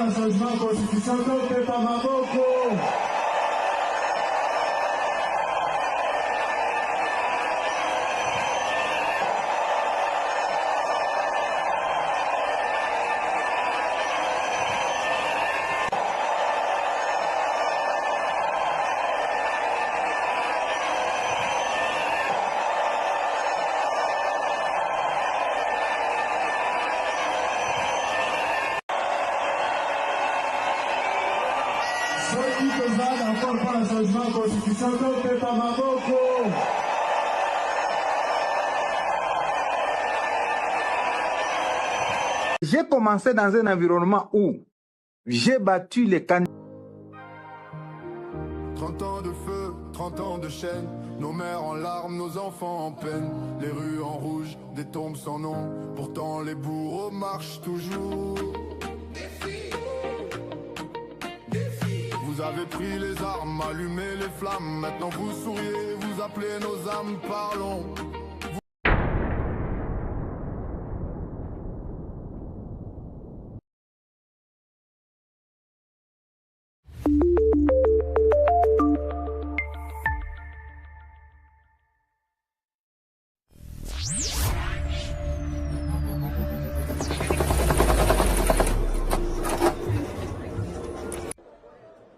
un changement constitutionnel fait par Maboko. Ceux qui ne veulent encore pas un changement constitutionnel fait par Maboko. J'ai commencé dans un environnement où j'ai battu les candidats. 30 ans de feu, 30 ans de chaîne, nos mères en larmes, nos enfants en peine, les rues en rouge, des tombes sans nom, pourtant les bourreaux marchent toujours. Vous avez pris les armes, allumé les flammes, maintenant vous souriez, vous appelez nos âmes, parlons.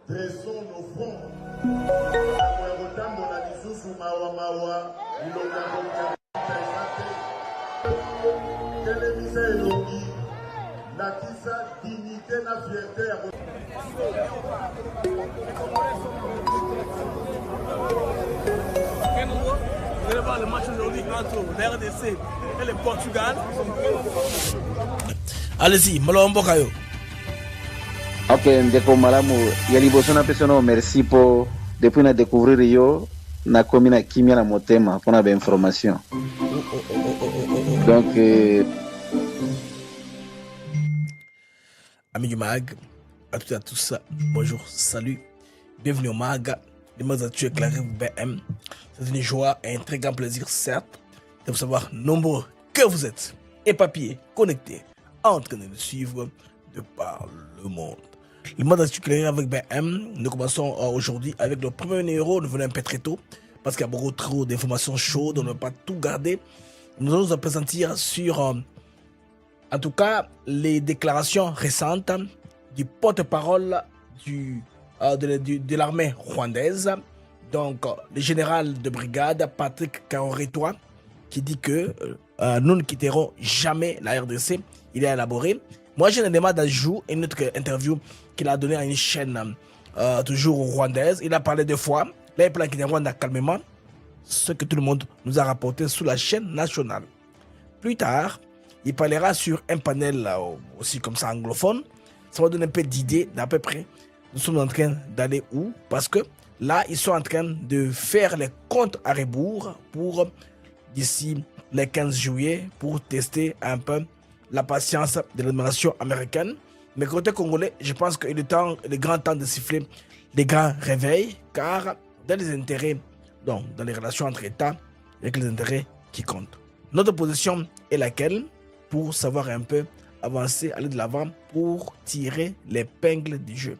Dressons nos fronts. Dignité na fierté. Vous allez voir le match aujourd'hui entre la RDC et le Portugal. Allez-y, Malombo Kayo. Ok, ndeko malamu yaliboso na peso merci pour depuis na découvrir yo na komi na kimia na motema pour na ba information. Donc amis du MAG, à toutes et à tous, bonjour, salut, bienvenue au MAG, les mots actuels éclairés BM. C'est une joie et un très grand plaisir, certes, de vous savoir nombreux que vous êtes, éparpillés, connectés, en train de nous suivre de par le monde. Le mode éclairé avec BM, nous commençons aujourd'hui avec le premier numéro. Nous venons un peu très tôt parce qu'il y a beaucoup trop d'informations chaudes, on ne peut pas tout garder. Nous allons nous présenter sur, en tout les déclarations récentes du porte-parole de l'armée rwandaise, donc le général de brigade Patrick Kaoretois, qui dit que nous ne quitterons jamais la RDC. Il est élaboré. Moi, j'ai un débat d'ajout, une autre interview qu'il a donnée à une chaîne toujours rwandaise. Il a parlé deux fois. Là, il parle qu'il Rwanda calmement, ce que tout le monde nous a rapporté sur la chaîne nationale. Plus tard, il parlera sur un panel aussi comme ça anglophone. Ça va donner un peu d'idées d'à peu près. Nous sommes en train d'aller où? Parce que là, ils sont en train de faire les comptes à rebours pour d'ici le 15 juillet pour tester un peu la patience de l'administration américaine. Mais côté congolais, je pense qu'il est le grand temps de siffler des grands réveils, car dans les intérêts, donc dans les relations entre États, il y a que les intérêts qui comptent. Notre position est laquelle? Pour savoir un peu avancer, aller de l'avant, pour tirer l'épingle du jeu.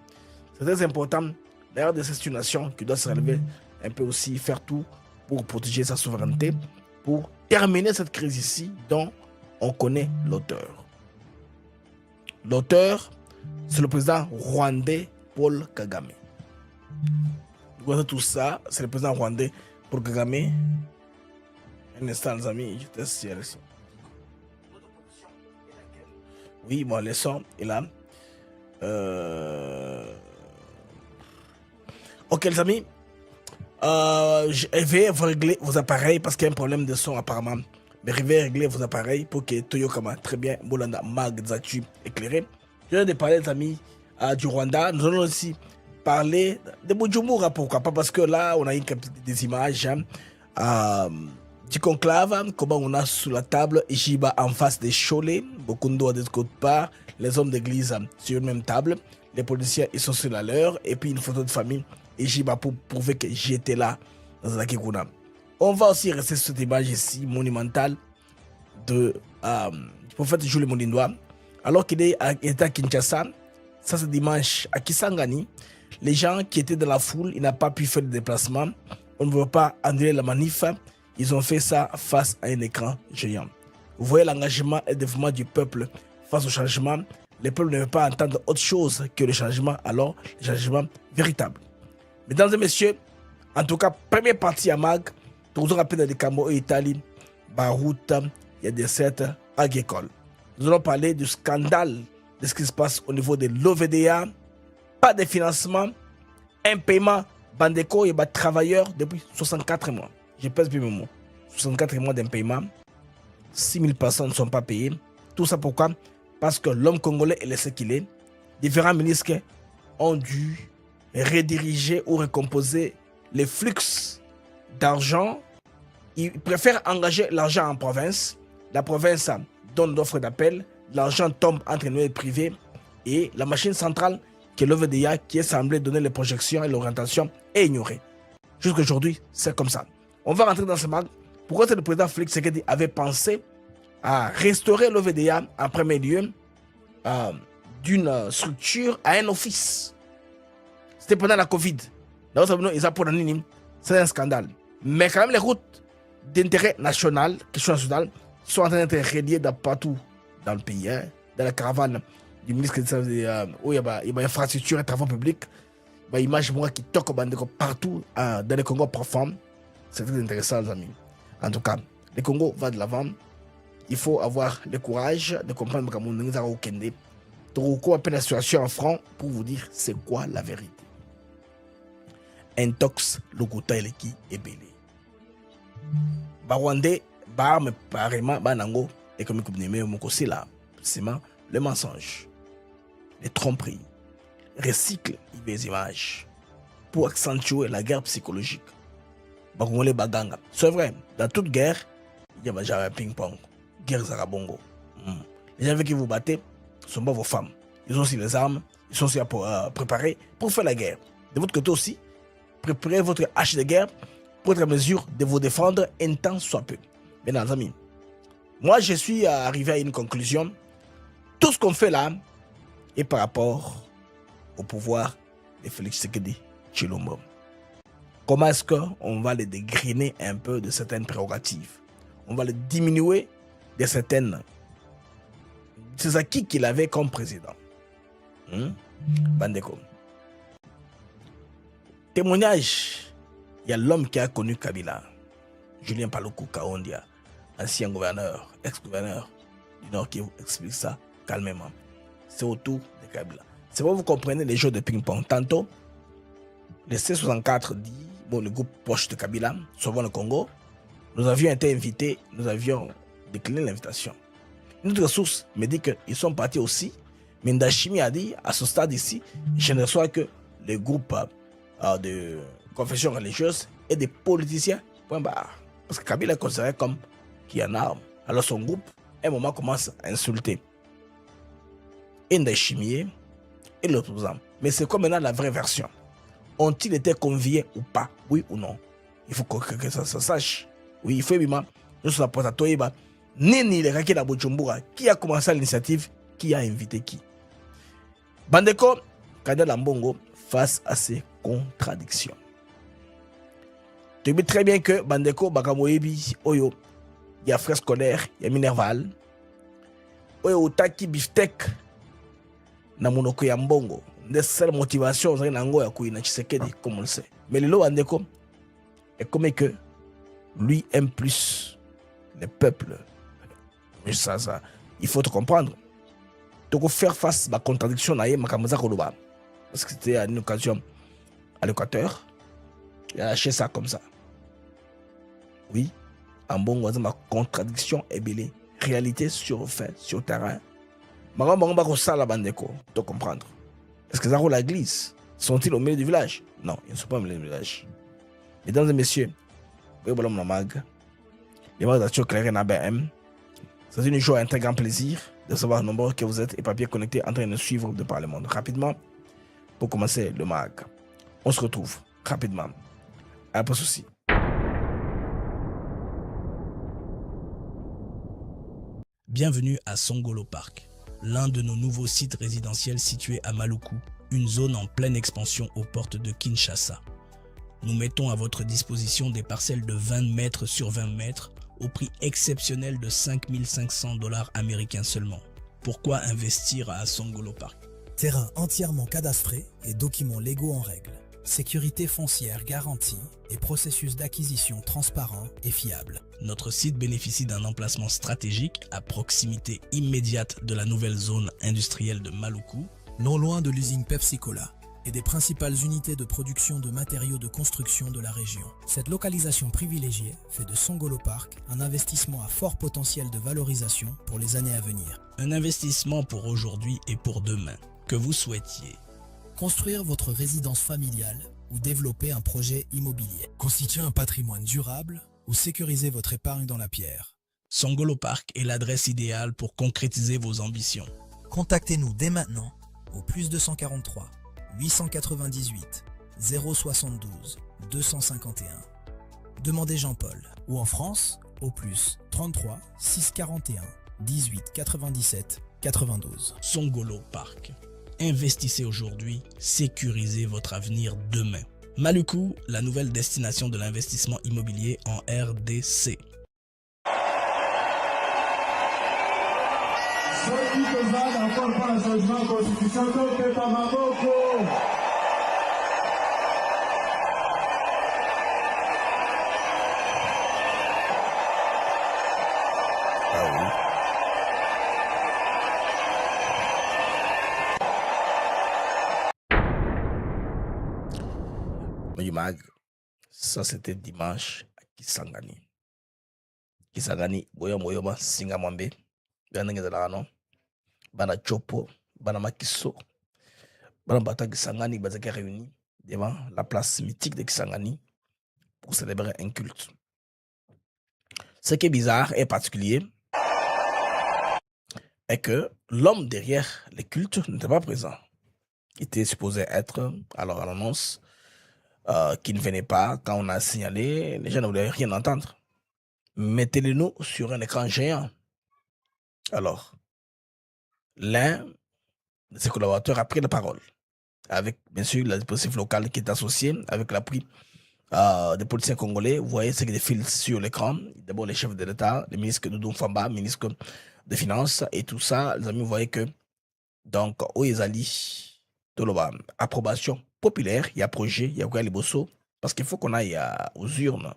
C'est très important. D'ailleurs, de cette nation qui doit se relever un peu aussi, faire tout pour protéger sa souveraineté, pour terminer cette crise ici dont on connaît l'auteur. L'auteur, c'est le président rwandais Paul Kagame. Voilà tout ça, c'est le président rwandais Paul Kagame. Un instant, les amis, je teste si elle est. Oui, bon, le son est là. Ok, les amis. Je vais régler vos appareils parce qu'il y a un problème de son apparemment. Mais je vais régler vos appareils pour que Toyo Kama, très bien, Bolanda, Mag, Zatu, éclairé. Je viens de parler, les amis, du Rwanda. Nous allons aussi parler de Bujumbura, pourquoi pas, parce que là, on a eu des images du conclave, comment on a sous la table Ijiba en face des Cholés, Bokundo de l'autre part, les hommes d'église sur une même table, les policiers ils sont sur la leur, et puis une photo de famille, Ijiba pour prouver que j'étais là dans la Kikuna. On va aussi rester sur cette image ici, monumentale, du prophète Jules Molindois, alors qu'il est à Kinshasa. Ça, c'est dimanche à Kisangani. Les gens qui étaient dans la foule, ils n'ont pas pu faire le déplacement. On ne veut pas annuler la manif. Ils ont fait ça face à un écran géant. Vous voyez l'engagement et le dévouement du peuple face au changement. Le peuple ne veut pas entendre autre chose que le changement, alors le changement véritable. Mesdames et messieurs, en tout cas, première partie à Mag, nous nous rappelons des Cambodge et Italie, Baroute, il y a des sites agricoles. Nous allons parler du scandale de ce qui se passe au niveau de l'OVDA, pas de financement, un paiement, Bandeko et travailleurs depuis 64 mois. Je pèse plus mes mots. 64 mois d'un paiement, 6 000 personnes ne sont pas payées. Tout ça pourquoi? Parce que l'homme congolais est ce qu'il est. Différents ministres ont dû rediriger ou recomposer les flux d'argent. Ils préfèrent engager l'argent en province. La province donne l'offre d'appel. L'argent tombe entre nous et le privé. Et la machine centrale, qui est l'OVDA, qui est semblée donner les projections et l'orientation, est ignorée. Jusqu'à aujourd'hui, c'est comme ça. On va rentrer dans ce mag. Pourquoi le président Félix Tshisekedi avait pensé à restaurer l'OVDA en premier lieu d'une structure à un office. C'était pendant la Covid. C'est un scandale. Mais quand même, les routes d'intérêt national, question nationale, sont en train d'être reliées partout dans le pays. Hein, dans la caravane du ministre où il y a infrastructure et travaux publics. Il y a image moi qui toque partout dans le Congo profond. C'est très intéressant, les amis. En tout cas, le Congo va de l'avant. Il faut avoir le courage de comprendre que nous avons Kende. Toroko appelle la situation en franc pour vous dire c'est quoi la vérité. Intox, Logota et qui est belé. Barwande, Barme, Parema, Banango, et comme vous n'aimez c'est là, c'est le mensonge, les tromperies, recycle les images pour accentuer la guerre psychologique. Bagongole Baganga. C'est vrai, dans toute guerre, il y a déjà un ping-pong. Guerre Zarabongo. Les gens avec qui vous battez ne sont pas vos femmes. Ils ont aussi les armes, ils sont aussi préparés pour faire la guerre. De votre côté aussi, préparez votre hache de guerre pour être en mesure de vous défendre un temps soit peu. Mesdames et amis, moi je suis arrivé à une conclusion. Tout ce qu'on fait là est par rapport au pouvoir de Félix Tshisekedi Tshilombo. Comment est-ce qu'on va les dégriner un peu de certaines prérogatives? On va les diminuer de certaines acquis qu'il avait comme président. Bandeko. Témoignage, il y a l'homme qui a connu Kabila, Julien Paluku Kaondia, ancien gouverneur, ex-gouverneur du Nord, qui vous explique ça calmement. C'est autour de Kabila. C'est pour vous comprenez les jeux de ping-pong. Tantôt, le C64 dit, bon, le groupe proche de Kabila, sauvant le Congo, nous avions été invités, nous avions décliné l'invitation. Une autre source me dit qu'ils sont partis aussi, mais Ndashimi a dit, à ce stade ici, je ne reçois que les groupes de confession religieuse et des politiciens, point barre. Parce que Kabila est considéré comme qui en arme. Alors son groupe, à un moment, commence à insulter Ndashimi et l'opposant. Mais c'est comme maintenant la vraie version. Ont-ils été conviés ou pas? Oui ou non? Il faut que ça se sache. Oui, il faut évidemment. Nous sommes à Toyeba. Nini le Raki na Bujumbura. Qui a commencé l'initiative? Qui a invité qui? Bandeko, Kada Lambongo, face à ces contradictions. Tu sais très bien que Bandeko, Bakamoebi, Oyo, il y a frère scolaire, il y a Minerval, Oyo, Utaki, Biftek, Namunoko Yambongo. Des seules motivations, c'est Nango Yakuina Tshisekedi, comme on le sait. Mais le lot Bandeko est comme que lui aime plus le peuple. Mais ça, il faut te comprendre. Tu peux faire face à la contradiction parce que c'était une occasion à l'Équateur. Il a lâché ça comme ça. Oui, en bon ma contradiction est belle. Réalité sur fait, sur terrain. Tu peux comprendre. Est-ce que ça roule la glisse? Sont-ils au milieu du village? Non, ils ne sont pas au milieu du village. Mesdames et messieurs, c'est une joie et un très grand plaisir de savoir nombreux que vous êtes et papier connectés en train de suivre de par le monde. Rapidement, pour commencer le mag, on se retrouve rapidement. Pas de souci. Bienvenue à Songolo Park. l'un de nos nouveaux sites résidentiels situés à Maluku, une zone en pleine expansion aux portes de Kinshasa. Nous mettons à votre disposition des parcelles de 20 mètres sur 20 mètres au prix exceptionnel de 5 500 $ américains seulement. Pourquoi investir à Songolo Park? Terrain entièrement cadastré et documents légaux en règle. Sécurité foncière garantie et processus d'acquisition transparent et fiable. Notre site bénéficie d'un emplacement stratégique à proximité immédiate de la nouvelle zone industrielle de Maluku, non loin de l'usine Pepsi-Cola et des principales unités de production de matériaux de construction de la région. Cette localisation privilégiée fait de Songolo Park un investissement à fort potentiel de valorisation pour les années à venir. Un investissement pour aujourd'hui et pour demain. Que vous souhaitiez construire votre résidence familiale ou développer un projet immobilier, constituer un patrimoine durable ou sécuriser votre épargne dans la pierre. Songolo Park est l'adresse idéale pour concrétiser vos ambitions. Contactez-nous dès maintenant au +243 898 072 251. Demandez Jean-Paul ou en France au +33 641 18 97 92. Songolo Park. Investissez aujourd'hui, sécurisez votre avenir demain. Maluku, la nouvelle destination de l'investissement immobilier en RDC. soki toza d'accord mpo na changement constitution topepa maboko. Mag, ça c'était dimanche à Kisangani. Kisangani, boyoma, singa mwambe, non, bana chopo, bana makiso, bana bata Kisangani, bazaka réunis devant la place mythique de Kisangani pour célébrer un culte. Ce qui est bizarre et particulier est que l'homme derrière les cultes n'était pas présent. Il était supposé être, alors à l'annonce, qui ne venait pas. Quand on a signalé, les gens ne voulaient rien entendre. Mettez-le-nous sur un écran géant. Alors, l'un de ses collaborateurs a pris la parole, avec bien sûr la dispositif local qui est associé, avec l'appui des politiciens congolais. Vous voyez ce qui défile sur l'écran. D'abord les chefs de l'État, le ministre Doudou Famba, ministre des Finances et tout ça. Les amis, vous voyez que, donc, Oyezali, Toloba, approbation populaire, il y a projet, il y a les bossos, parce qu'il faut qu'on aille aux urnes,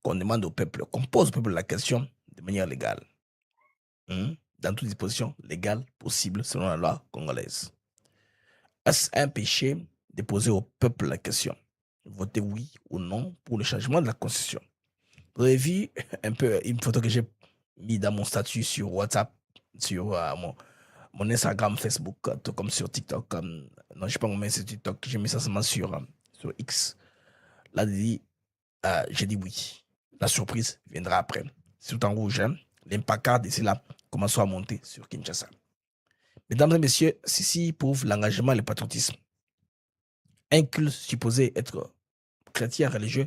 qu'on demande au peuple, qu'on pose au peuple la question de manière légale. Dans toutes dispositions légales possibles selon la loi congolaise. Est-ce un péché de poser au peuple la question? Votez oui ou non pour le changement de la constitution. Vous avez vu un peu une photo que j'ai mis dans mon statut sur WhatsApp, sur mon Instagram, Facebook, tout comme sur TikTok. Non, je ne sais pas comment c'est TikTok. J'ai mis ça seulement sur X. Là, j'ai dit oui. La surprise viendra après. C'est tout en rouge. Hein? L'impact d'ici là commence à monter sur Kinshasa. Mesdames et messieurs, ceci prouve l'engagement et le patriotisme. Un culte supposé être chrétien religieux,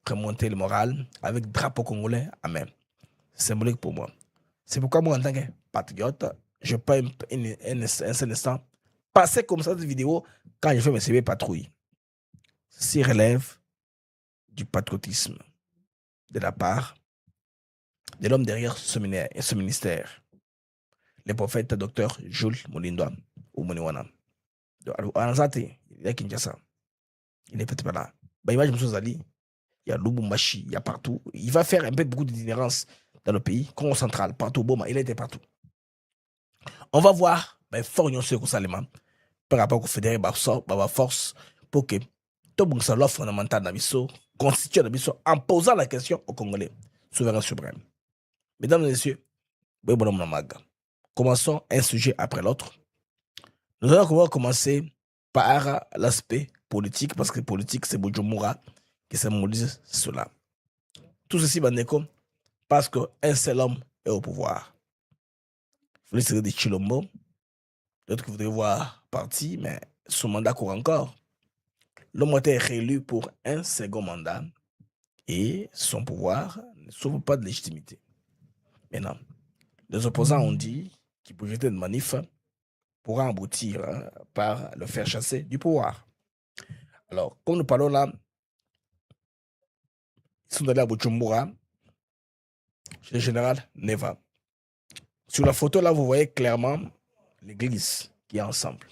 remonter le moral avec drapeau congolais à main. C'est symbolique pour moi. C'est pourquoi moi, en tant que patriote, je peux un seul instant passer comme ça cette vidéo quand je fais mes CV patrouille. Ceci relève du patriotisme de la part de l'homme derrière ce ministère, le prophète Dr Jules Mulindwa ou Moniwana. Il est à Kinshasa. Il est peut-être pas là. Il y a Lubumbashi, il y a partout. Il va faire un peu beaucoup d'itinérance dans le pays, Congo central, partout. Il était partout. On va voir, fort par rapport au fédéré, force pour que tout le loi fondamentale constitue en posant la question au Congolais, souverain suprême. Mesdames et messieurs, commençons un sujet après l'autre. Nous allons commencer par l'aspect politique, parce que politique, c'est Bujumbura qui symbolise cela. Tout ceci, parce qu'un seul homme est au pouvoir. Vous voulez dire de Chilombo, d'autres que vous devez voir parti, mais son mandat court encore. L'homme a été réélu pour un second mandat et son pouvoir ne sauve pas de légitimité. Maintenant, les opposants ont dit qui projetait une manif pourra aboutir par le faire chasser du pouvoir. Alors, comme nous parlons là, ils sont allés à Bujumbura, chez le général Neva. Sur la photo là, vous voyez clairement l'église qui est ensemble.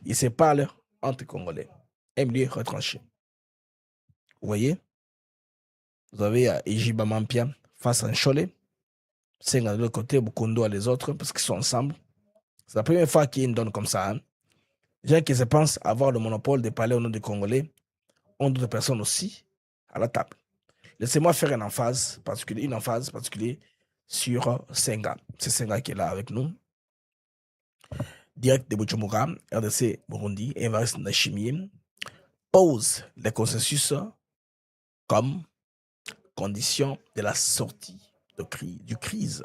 Ils se parlent entre Congolais, un milieu retranché. Vous voyez? Vous avez Ejiba Mampia face à Nchole, Senga de l'autre côté, Bukondo à les autres, parce qu'ils sont ensemble. C'est la première fois qu'il y a une donne comme ça. Hein. Les gens qui se pensent avoir le monopole de parler au nom des Congolais ont d'autres personnes aussi à la table. Laissez-moi faire une emphase particulière sur Senga. C'est Senga qui est là avec nous. Direct de Bujumbura, RDC Burundi, Evariste Ndayishimiye pose les consensus comme condition de la sortie du crise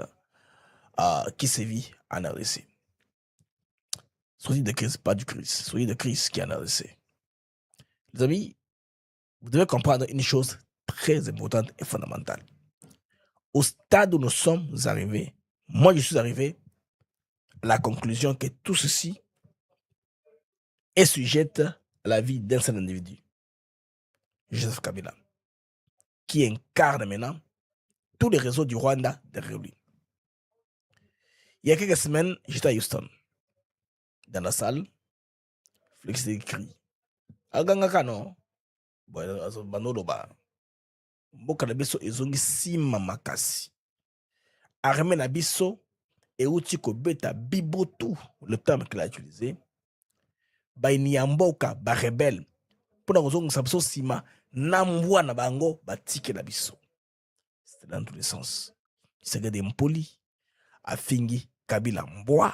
qui sévit en RDC. Sortie de crise, pas du crise, sortie de crise qui est en RDC. Les amis, vous devez comprendre une chose très importante et fondamentale. Au stade où nous sommes arrivés, moi je suis arrivé à la conclusion que tout ceci est sujet à la vie d'un seul individu, Joseph Kabila, qui incarne maintenant tous les réseaux du Rwanda derrière lui. Il y a quelques semaines, j'étais à Houston. Dans la salle, Félix écrit Agangaka no, Banoloba, Mboka na biso ezongi sima makasi. Armée na biso euti kobeta bibotu, le terme qu'il a utilisé. Bainiamboka, ba rebelle, pour kozongisa biso sima na mbwa na bango batike na biso. C'était dans tous les sens. Tshisekedi Mpoli afingi Kabila mbwa.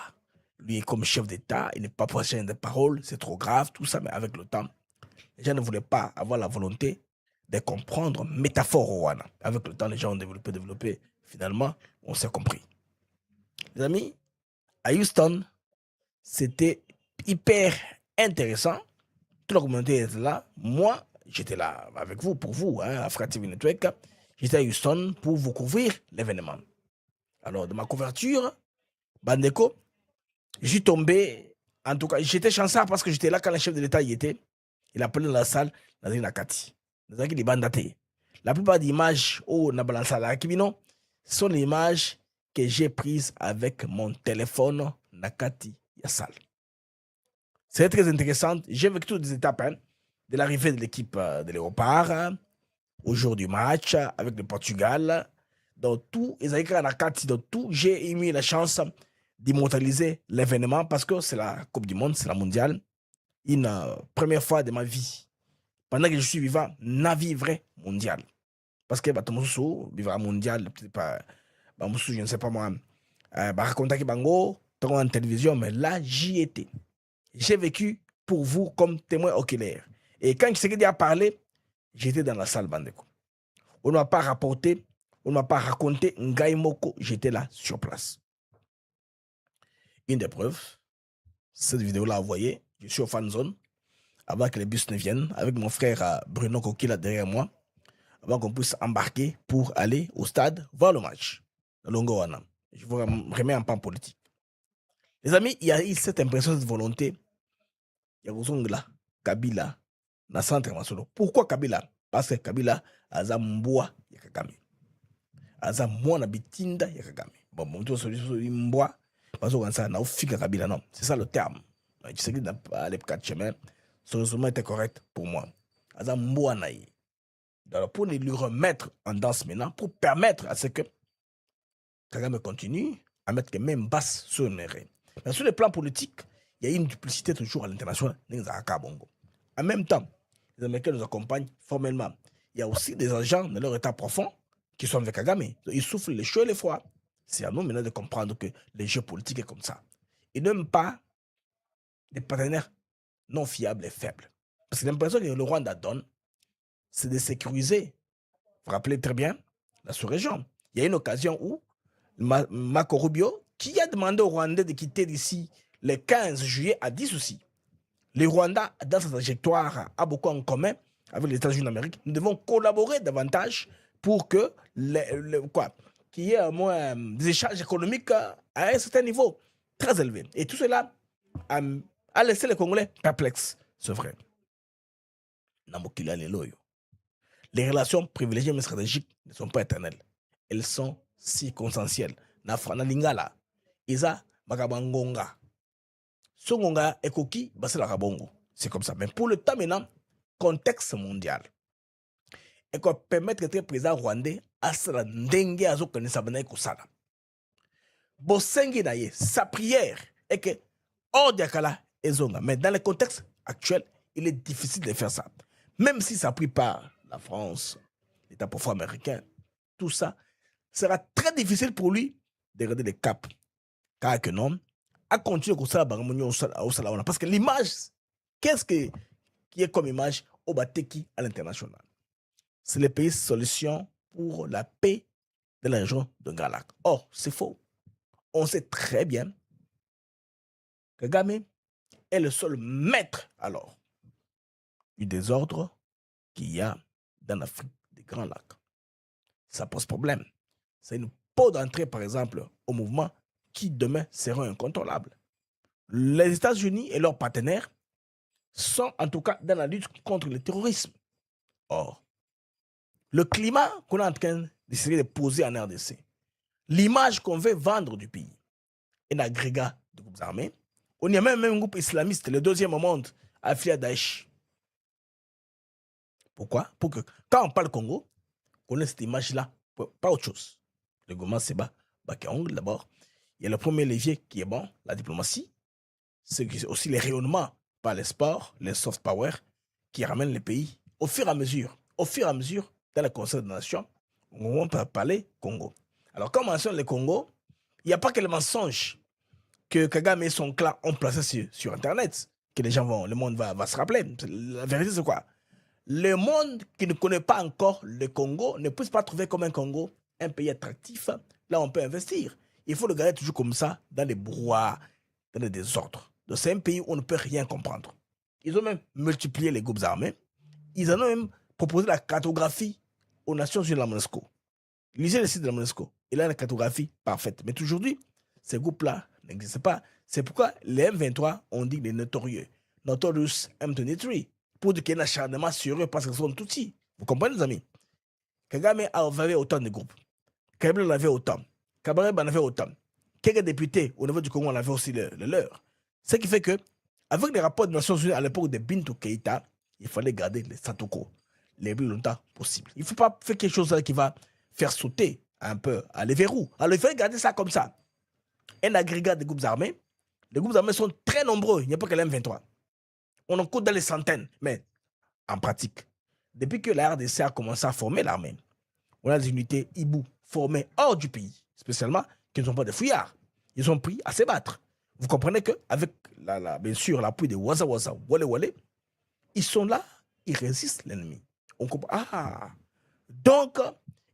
Lui est comme chef d'État, il n'est pas prochain de parole, c'est trop grave, tout ça, mais avec le temps, les gens ne voulaient pas avoir la volonté de comprendre métaphore Rwanda. Avec le temps, les gens ont développé, finalement, on s'est compris. Les amis, à Houston, c'était hyper intéressant. Toute la communauté était là. Moi, j'étais là avec vous, pour vous, à Africa TV Network. J'étais à Houston pour vous couvrir l'événement. Alors, de ma couverture, Bandeko, j'y tombé, en tout cas, j'étais chanceux parce que j'étais là quand le chef de l'État y était. Il appelait dans la salle, Nazir Nakati. Nazir qui bandaté. La plupart des images, sont les images que j'ai prises avec mon téléphone Nakati Yassal. C'est très intéressant. J'ai vécu toutes les étapes de l'arrivée de l'équipe de Léopard, au jour du match avec le Portugal. Dans tout, j'ai eu la chance d'immortaliser l'événement parce que c'est la Coupe du Monde, c'est la mondiale. Une première fois de ma vie. Pendant que je suis vivant, na vivre mondial. Parce que vivre mondial, je ne sais pas moi, raconter bango, en télévision, mais là, j'y étais. J'ai vécu pour vous comme témoin oculaire. Et quand Tshisekedi a parlé, j'étais dans la salle Bandeko. On ne m'a pas rapporté, on ne m'a pas raconté Ngai Moko, j'étais là sur place. Une des preuves, cette vidéo-là, vous voyez, je suis au fan zone, avant que les bus ne viennent, avec mon frère Bruno Koki là derrière moi, avant qu'on puisse embarquer pour aller au stade voir le match. Longowana. Je vous remets en pan politique. Les amis, il y a eu cette impression, cette volonté. Il y a besoin de là, Kabila, dans le centre international. Pourquoi Kabila? Parce que Kabila a Zamboa Yakagame. A Zamboa Bitinda Yakagame. Bon, mon tour sur Mboa. Parce que ça n'a pas Kabila, non. C'est ça le terme. Tu sais qu'il n'a pas les quatre chemins. Ce raisonnement était correct pour moi. Alors, pour lui remettre en danse maintenant, pour permettre à ce que Kagame continue à mettre les mêmes basses sur le nez. Mais sur le plan politique, il y a une duplicité toujours à l'international. En même temps, les Américains nous accompagnent formellement. Il y a aussi des agents de leur état profond qui sont avec Kagame. Ils souffrent les chaud et les froids. C'est à nous maintenant de comprendre que les jeux politiques sont comme ça. Ils n'aiment pas des partenaires non fiables et faibles. Parce que l'impression que le Rwanda donne, c'est de sécuriser. Vous vous rappelez très bien la sous-région. Il y a une occasion où Marco Rubio, qui a demandé aux Rwandais de quitter d'ici le 15 juillet, a dit ceci. Le Rwanda, dans sa trajectoire, a beaucoup en commun avec les États-Unis d'Amérique. Nous devons collaborer davantage pour que qu'il y ait au moins des échanges économiques à un certain niveau très élevé. Et tout cela a laissé les Congolais perplexes. C'est vrai. Les relations privilégiées mais stratégiques ne sont pas éternelles. Elles sont circonstancielles. Na lingala, isa makabangonga. Songonga ekoki, basela kabongo. C'est comme ça. Mais pour le temps maintenant, contexte mondial. Et qu'on permettre que le président rwandais a sa ndenge azo connaître bana kusala. Bosengi na ye, sa prière est que hors diakala ezonga. Mais dans le contexte actuel, il est difficile de faire ça. Même si ça a pris par la France, l'État profond américain, tout ça sera très difficile pour lui de garder le cap. Car que non, à continuer comme ça, parce que l'image, qu'est-ce qui est comme image au Bateki à l'international? C'est le pays solution pour la paix de la région de Grand-Lac. Or, c'est faux. On sait très bien que Kagame est le seul maître alors du désordre qu'il y a dans l'Afrique des Grands Lacs. Ça pose problème. C'est une porte d'entrée, par exemple, au mouvement qui demain seront incontrôlables. Les États-Unis et leurs partenaires sont en tout cas dans la lutte contre le terrorisme. Or, le climat qu'on est en train d'essayer de poser en RDC, l'image qu'on veut vendre du pays, un agrégat de groupes armés, on y a même un groupe islamiste, le deuxième au monde, affilié à Daesh. Pourquoi? Pour que quand on parle Congo, on ait cette image-là, pas autre chose. Le gouvernement Seba Bakeong, d'abord. Il y a le premier levier qui est bon, la diplomatie. C'est aussi les rayonnements par les sports, les soft power, qui ramènent les pays au fur et à mesure, dans le Conseil des Nations, on peut parler Congo. Alors, quand on mentionne le Congo, il n'y a pas que le mensonge que Kagame et son clan ont placé sur Internet, que les gens vont, le monde va se rappeler. La vérité, c'est quoi? Le monde qui ne connaît pas encore le Congo ne peut pas trouver comme un Congo un pays attractif. Là, on peut investir. Il faut le garder toujours comme ça, dans les brouhahs, dans les désordres. Donc, c'est un pays où on ne peut rien comprendre. Ils ont même multiplié les groupes armés. Ils en ont même proposé la cartographie aux Nations Unies de la MONUSCO. Lisez le site de la MONUSCO. Il a une cartographie parfaite. Mais aujourd'hui, ces groupes-là n'existent pas. C'est pourquoi les M23 ont dit les notorieux. Notorious M23. Pour dire qu'il y a un acharnement sur eux parce qu'ils sont tout petits. Vous comprenez, les amis? Kagame avait autant de groupes. Kabila en avait autant. Kabarebe en avait autant. Quelques députés au niveau du Congo en avaient aussi le leur. Ce qui fait que, avec les rapports des Nations Unies à l'époque de Bintou Keïta, il fallait garder les statu quo le plus longtemps possible. Il ne faut pas faire quelque chose qui va faire sauter un peu les verrous. Alors il fallait garder ça comme ça. Un agrégat de groupes armés. Les groupes armés sont très nombreux. Il n'y a pas que l'M23. On en compte dans les centaines. Mais en pratique, depuis que la RDC a commencé à former l'armée, on a des unités Ibu formées hors du pays, spécialement qui ne sont pas des fouillards. Ils sont pris à se battre. Vous comprenez qu'avec, bien sûr, l'appui de Waza Waza, Wale Wale, ils sont là, ils résistent l'ennemi. On comprend. Ah! Donc,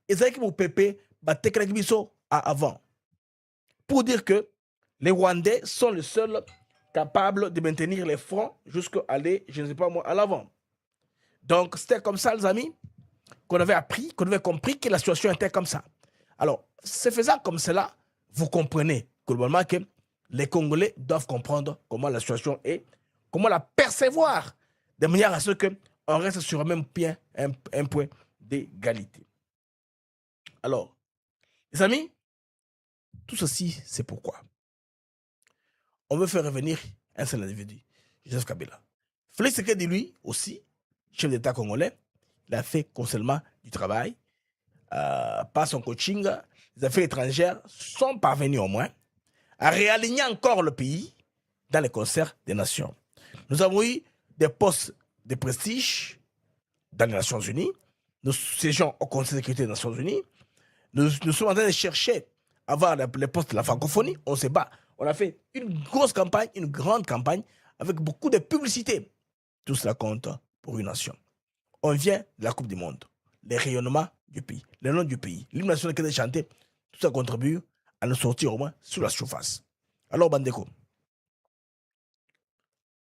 ils ont pour Pépé, avant. Pour dire que les Rwandais sont les seuls capables de maintenir les fronts jusqu'à aller, je ne sais pas moi, à l'avant. Donc, c'était comme ça, les amis, qu'on avait appris, qu'on avait compris que la situation était comme ça. Alors, c'est faisant comme cela, vous comprenez globalement que les Congolais doivent comprendre comment la situation est, comment la percevoir, de manière à ce qu'on reste sur un même un point d'égalité. Alors, les amis, tout ceci, c'est pourquoi on veut faire revenir un seul individu, Joseph Kabila. Félix Tshisekedi, lui aussi, chef d'État congolais, il a fait consellement du travail, par son coaching, les affaires étrangères sont parvenus au moins à réaligner encore le pays dans les concerts des nations. Nous avons eu des postes de prestige dans les Nations Unies, nous siégeons au Conseil de sécurité des Nations Unies, nous sommes en train de chercher à avoir les postes de la francophonie, on se bat. On a fait une grosse campagne, une grande campagne, avec beaucoup de publicité. Tout cela compte pour une nation. On vient de la Coupe du Monde. Les rayonnements du pays, le nom du pays, l'hymne national qui est chanté, tout ça contribue à nous sortir au moins sur la surface. Alors, Bandeko,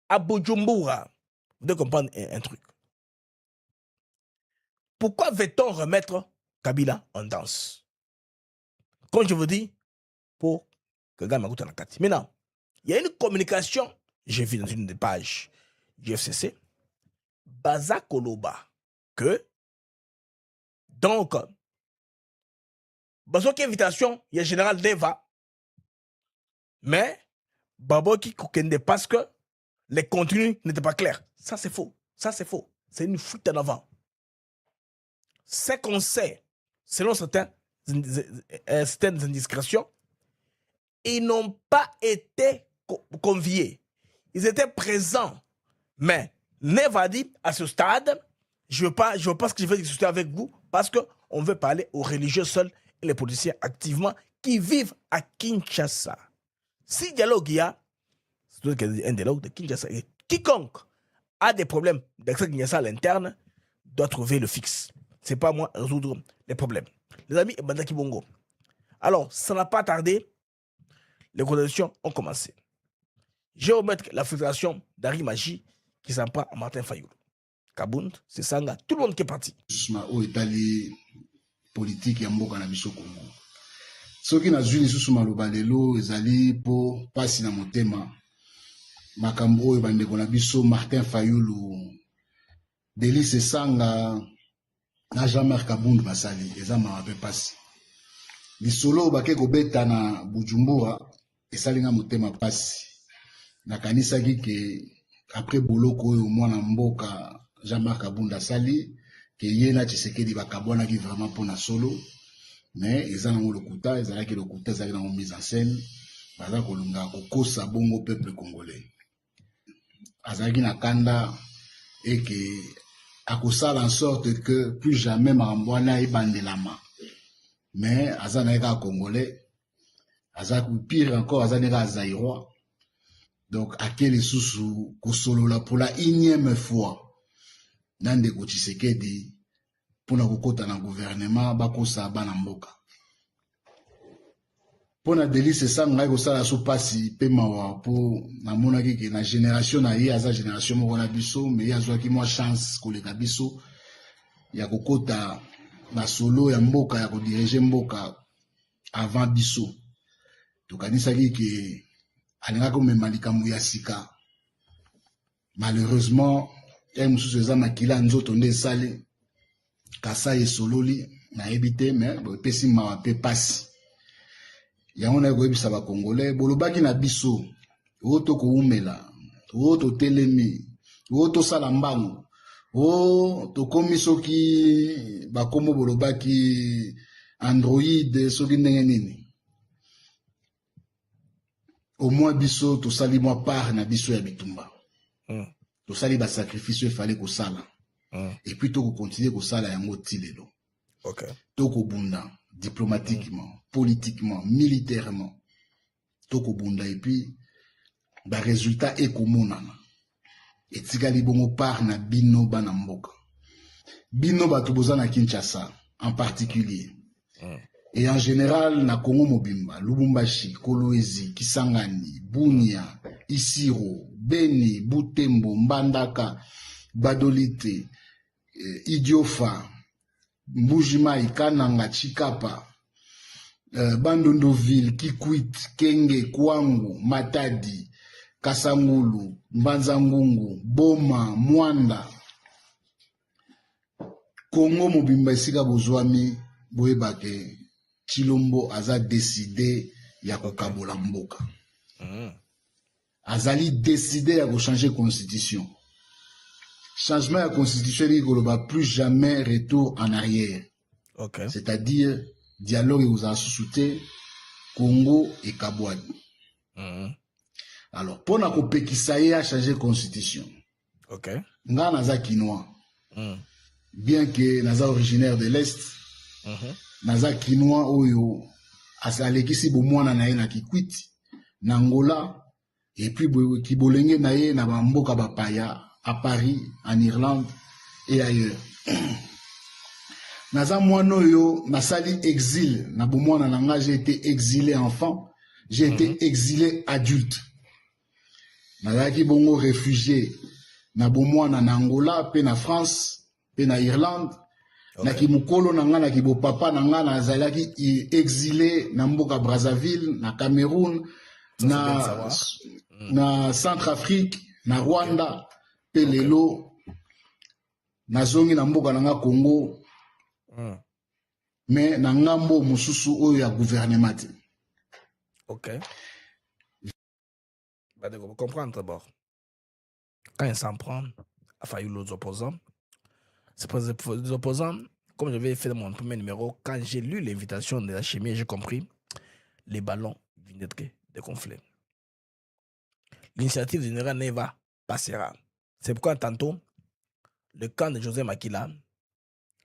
à Bujumbura, vous devez comprendre un truc. Pourquoi veut-on remettre Kabila en danse? Comme je vous dis, pour Maintenant, il y a une communication, j'ai vu dans une des pages du FCC, Baza Koloba, que, donc, Bazo qui invitation, il y a général Deva, mais Babo qui Koukende parce que les contenus n'étaient pas clairs. Ça, c'est faux. Ça, c'est faux. C'est une fuite en avant. C'est qu'on sait, selon certaines indiscrétions, ils n'ont pas été conviés. Ils étaient présents. Mais Neva dit à ce stade, je veux pas ce que je veux discuter avec vous parce qu'on veut parler aux religieux seuls et les policiers activement qui vivent à Kinshasa. Si dialogue il y a, c'est un dialogue de Kinshasa. Et quiconque a des problèmes d'accès à Kinshasa à l'interne doit trouver le fixe. C'est pas moi résoudre les problèmes. Les amis, Bandaki Bongo. Alors, ça n'a pas tardé. Les condamnations ont commencé. Je vais remettre la frustration d'Harry Magie qui s'en prend à Martin Fayoulou. Kabound, c'est Sanga, tout le monde qui est parti. Au Italie politique ya mboka na biso Congo. Soki na zwi lisusu maloba lelo ezali po pasi na motema makambo oyo bandeko na biso Martin Fayoulou, Delice Sanga na Jean-Marc Kabound basali eza mabe pasi. Lisolo bake kobeta na Bujumbura esalinga motema pasi. Nakanisaki ke après boloko oyo mwana mboka Jean-Marc Kabound asali ke ye na Tshisekedi bakabonaki vraiment pona solo, mais eza nango lokuta ezalaki nango mise en scène baza kolunga kokosa bongo peuple congolais. Azalaki na kanda et que akosala en sorte que plus jamais makambo wana ebandelama, mais aza na eka congolais, aza pire encore aza neka zaïrois. Donc à quel sous kosolola pour la énième fois nande ko Tshisekedi pour na kokota na gouvernement bakosa bana mboka. Pour na Delice Sanga ko sala so pasi pe mawa pour na monaki ke na génération na ye aza génération moko na biso, mais ya zwa ki moi chance ko leka biso ya kokota na solo ya mboka ya ko diriger mboka avant biso. To kanisa ki alinga komema likambo ya sika. Malheureusement ya mususu eza makila nzoto nde esali kasa esololi na ebite, mais pesi mawa pe pasi yango na koyebisa bakongolais bolobaki na biso oyo tokoumela oyo totelemi oyo tosala mbango oyo tokomi soki bakomo bolobaki android soki ndenge nini. Au moins biso tosali mwa part na biso ya bitumba. Tosali ba sacrifice fallait ko sala. Et puis to ko continuer ko sala yango tilelo. OK. To ko bunda diplomatiquement, politiquement, militairement. To ko bunda et puis ba résultat ekomonana. Et tikali bongo part na bino bana mboka. Bino bato boza na Kinshasa en particulier. Et en général, na Congo Mobimba, Lubumbashi, Kolwezi, Kisangani, Bunia, Isiro, Beni, Butembo, Mbandaka, Badolite, Idiofa, Mbujimai, Kananga, Chikapa, Bandondoville, Kikwit, Kenge, Kwangu, Matadi, Kasangulu, Mbanzangungu, Boma, Mwanda. Congo Mobimba esika bozwami boyebake Chilombo aza décidé ya kokabola mboka. Azali décidé ya ko changer constitution. Changement ya constitution il n'y plus jamais retour en arrière. Okay. C'est-à-dire dialogue aux associés Congo et Kabouani. Alors pour na ko pekisa ya changer constitution. Okay. Nga naza kinois. Bien que naza originaire de l'Est. Naza kinois oyo asalekisi bomwana na ye na Kikwit na Angola et puis kibolenge na ye na bamboka bapaya à Paris, en Irlande et ailleurs. Naza mwana oyo nasali exil na bomwana na nga, j'ai été exilé enfant, j'ai été exilé adulte. Nazaki bongo réfugié na bomwana na Angola pe na France pe na Irlande. naki mukolo na nga naki bopapa na nga nazalaki exilé na mboka Brazzaville na Cameroun na Centrafrique na Rwanda pe lelo nazongi na mboka na nga Congo mais na ngambo mususu oyo ya gouvernement te. Ok. Bah, vous comprendre d'abord. Quand il s'en prend à Fayoulou aux opposants, c'est pour les opposants, comme j'avais fait dans mon premier numéro, quand j'ai lu l'invitation de la chimie, j'ai compris, les ballons viennent d'être dégonflés. L'initiative du général Neva passera. C'est pourquoi tantôt, le camp de José Makila,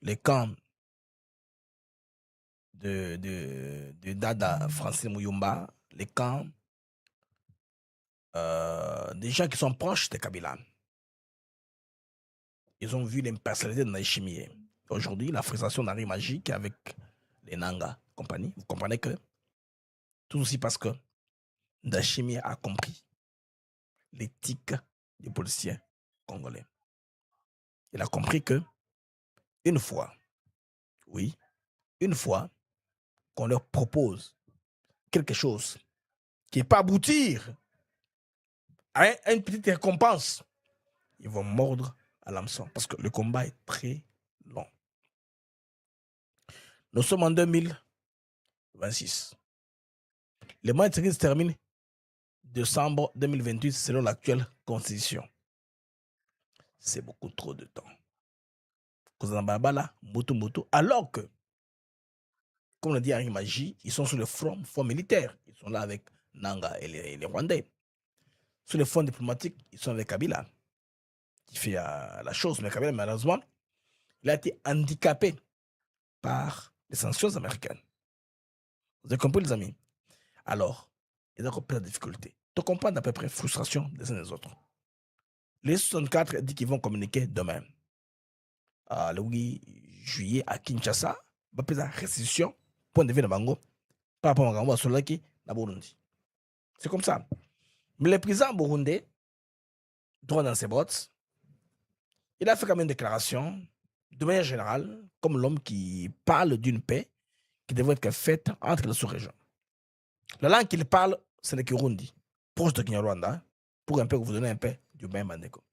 le camp de Dada Francis Mouyumba, les camps des gens qui sont proches de Kabila. Ils ont vu l'impersonnalité de Naïchimie. Aujourd'hui, la frustration n'arrive magique avec les Nanga compagnie. Vous comprenez que tout aussi parce que Ndashimi a compris l'éthique des policiers congolais. Il a compris que une fois qu'on leur propose quelque chose qui n'est pas aboutir à une petite récompense, ils vont mordre à l'hameçon parce que le combat est très long. Nous sommes en 2026. Le mois de se termine décembre 2028 selon l'actuelle constitution. C'est beaucoup trop de temps. Alors que, comme l'a dit Henri Magie, ils sont sur le front militaire. Ils sont là avec Nanga et les Rwandais. Sur le front diplomatique, ils sont avec Kabila, qui fait la chose. Mais Kabila, malheureusement, il a été handicapé par les sanctions américaines. Vous avez compris, les amis? Alors, il a compris la difficulté. Tu comprends à peu près la frustration des uns des autres. Les 64 disent qu'ils vont communiquer demain. Le 8 juillet à Kinshasa, il va faire la restitution, point de vue de Bango, par rapport à Bango à Solaki, à Burundi. C'est comme ça. Mais le président burundais, droit dans ses bottes, il a fait quand même une déclaration, de manière générale, comme l'homme qui parle d'une paix qui devrait être faite entre les sous-régions. La langue qu'il parle, c'est le Kirundi, proche de Kinyarwanda, pour un peu vous donner un peu du même bandeko.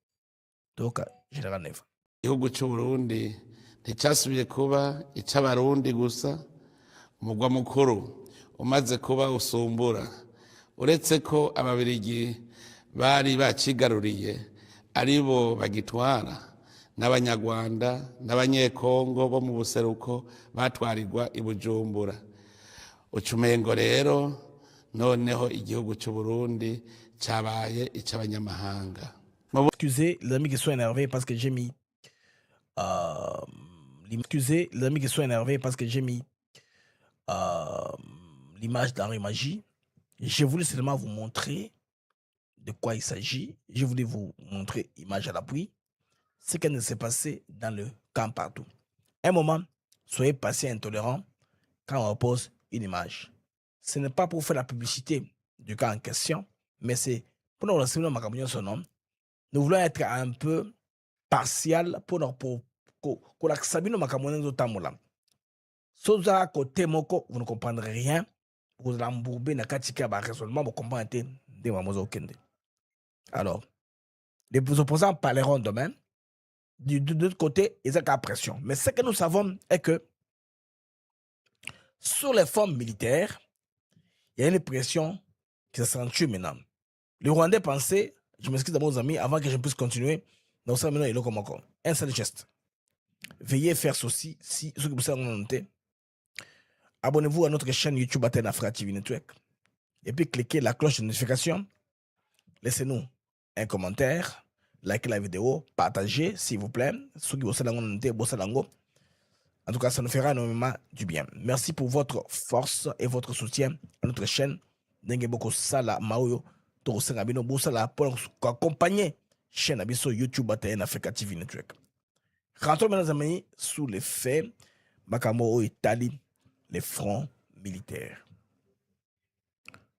Donc, général Neva. Igihugu cy'Uburundi nticyasubiye kuba icy'abarundi gusa, umugwa mukuru umaze kuba usumbura, uretse ko ababirigi bari bakigaruriye aribo bagitwara, n'abanyarwanda n'abanyekongo bo mu buseruko batwarirwa i Bujumbura. Ucumengo rero noneho igihugu cy'Uburundi cyabaye icy'abanyamahanga. Excusez les amis qui sont énervés parce que j'ai mis l'image d'Henri Magie. J'ai voulu seulement vous montrer de quoi il s'agit. Je voulais vous montrer, image à l'appui, ce qui s'est passé dans le camp partout. Un moment, soyez patient et intolérants quand on repose une image. Ce n'est pas pour faire la publicité du camp en question, mais c'est pour nous recevoir ma campagne son nom. Nous voulons être un peu partial pour nous pour la sabine ma campagne de tamoula. Soza côté moko, vous ne comprendrez rien. Vous l'embourbez na katika ba raisonnement, vous comprenez des mamozo kende. Alors, les opposants parleront demain. De l'autre côté, ils ont la pression. Mais ce que nous savons est que sur les formes militaires, il y a une pression qui s'accentue maintenant. Les Rwandais pensaient, je m'excuse à mes amis, avant que je puisse continuer, donc ça maintenant, il est comme encore. Un seul geste. Veuillez faire ceci, si ceux qui vous savent noter. Abonnez-vous à notre chaîne YouTube Athéna Africa TV Network. Et puis cliquez la cloche de notification. Laissez-nous un commentaire. Likez la vidéo. Partagez, s'il vous plaît. Ceux qui vous savent noter, en tout cas, ça nous fera énormément du bien. Merci pour votre force et votre soutien à notre chaîne. Dengue boko sala maoyo to sengabino bosala pour accompagner chaîne abiso YouTube Athéna Africa TV Network. Rentrons maintenant amis sous les faits Makamo Italie, les fronts militaires.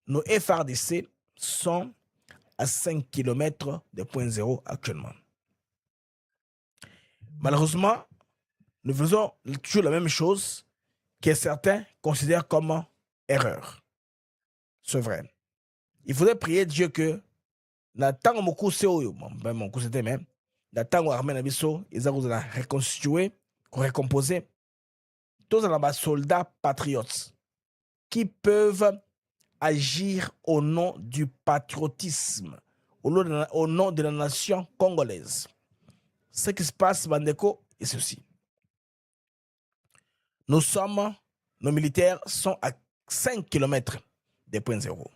Nos FRDC sont à 5 km de point zéro actuellement. Malheureusement, nous faisons toujours la même chose que certains considèrent comme erreur. C'est vrai. Il faudrait prier Dieu que na tango mokuse oyo ben mokuse te même na tango armée na biso ils ont reconstitué recomposé tous les soldats patriotes qui peuvent agir au nom du patriotisme, au nom de la nation congolaise. Ce qui se passe, Bandeko, est ceci. Nos militaires sont à 5 km des points zéro.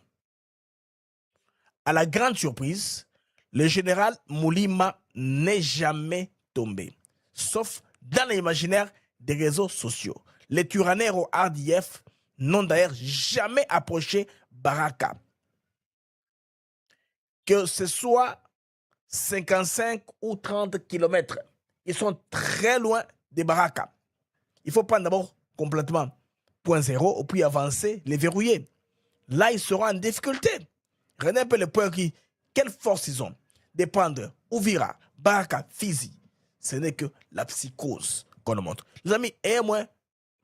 À la grande surprise, le général Moulima n'est jamais tombé, sauf dans l'imaginaire des réseaux sociaux. Les tyrannaires au RDF n'ont d'ailleurs jamais approché Baraka. Que ce soit 55 ou 30 km, ils sont très loin de Baraka. Il faut prendre d'abord complètement point zéro, puis avancer, les verrouiller. Là, ils seront en difficulté. Regardez un peu le point qui, quelle force ils ont. Dépendre Ouvira, Baraka, Fizi. Ce n'est que la psychose qu'on nous montre. Les amis, et moi,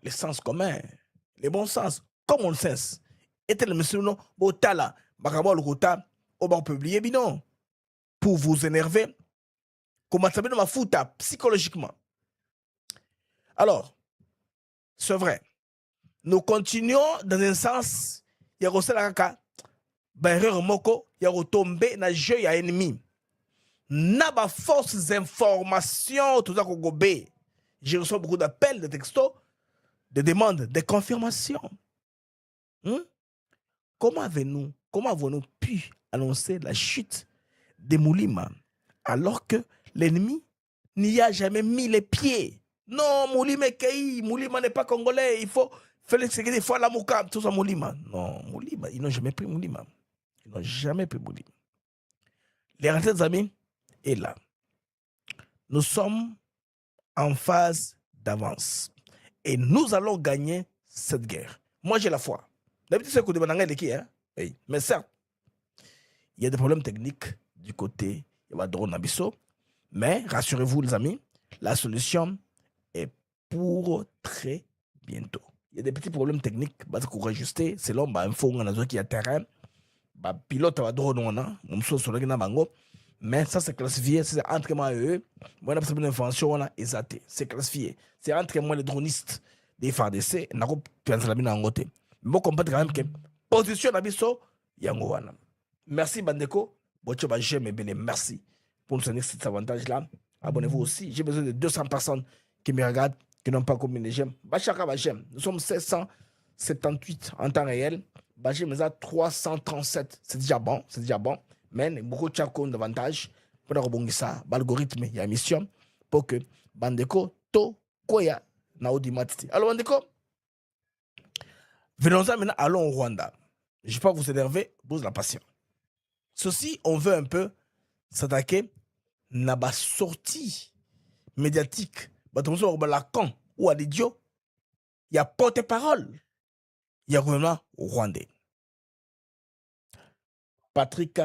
le sens commun, le bon sens, common sense. Et le monsieur, non, Botala, Bakabo, le Rota, on va publier, non. Pour vous énerver, comment ça me foutre psychologiquement. Alors, c'est vrai. Nous continuons dans un sens, il y a aussi la kaka, barrière moko, il y a retombé dans le jeu, il y a ennemi. N'a pas fausses informations, tout ça qu'on gobé. J'ai reçu beaucoup d'appels, de textos, de demandes, de confirmations. Comment avons-nous pu annoncer la chute de Moulima alors que l'ennemi n'y a jamais mis les pieds? Non, Moulima est caï, Moulima n'est pas congolais, il faut Félix Tshisekedi, il faut la Mouka, tout ça, Moulima. Non, Moulima, ils n'ont jamais pris Moulima. Ils n'ont jamais pris Moulima. Les réalité des amis est là. Nous sommes en phase d'avance. Et nous allons gagner cette guerre. Moi, j'ai la foi. D'habitude, c'est que vous demandez de qui, hein? Oui. Mais certes, il y a des problèmes techniques du côté de drone Nabiso. Mais rassurez-vous, les amis, la solution est pour très bientôt. Il y a des petits problèmes techniques parce qu'on va ajuster selon l'info qui a terrain. Pilote va drone, mais ça c'est classifié, c'est entre moi et eux. Moi, on a une information, c'est classifié. C'est entre moi les dronistes des FARDC, on a pensé la mine en côté. Mais vous comprenez quand même que position Nabiso, Yangowana. Merci Bandeko, j'aime bien, merci pour nous donner cet avantage-là. Abonnez-vous aussi. J'ai besoin de 200 personnes qui me regardent, qui n'ont pas commis les j'aime. J'aime. Nous sommes 778 en temps réel. J'aime 337. C'est déjà bon. Mais beaucoup de choses davantage pour rebondir ça. L'algorithme, il y a une mission pour que Bandeko, to, koya, naudi matiti. Alors Bandeko, venons-en maintenant, allons au Rwanda. Je ne vais pas vous énerver, pose la patience. Ceci, on veut un peu s'attaquer à la sortie médiatique. Lacan ou à l'idiot, il y a porte-parole. Il y a gouvernement rwandais. Patrick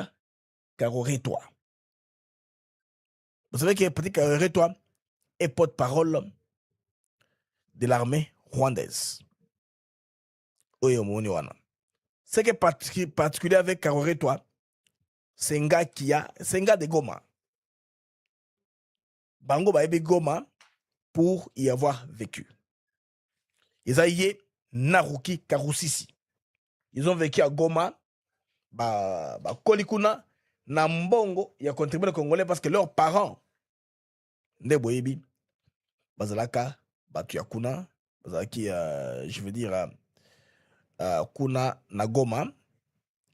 Karoretwa. Vous savez que Patrick Karoretwa est porte-parole de l'armée rwandaise. Ce qui est particulier avec Karoretwa, c'est un gars de Goma. Bango ba ebe Goma pour y avoir vécu. Ils ont eu Naruki Karusisi. Ils ont vécu à Goma, Kolikuna, Nambongo, ils ont contribué aux Congolais parce que leurs parents, Neboyebi, Bazalaka, Batuyakuna, Bazalaki, je veux dire, Kuna Nagoma.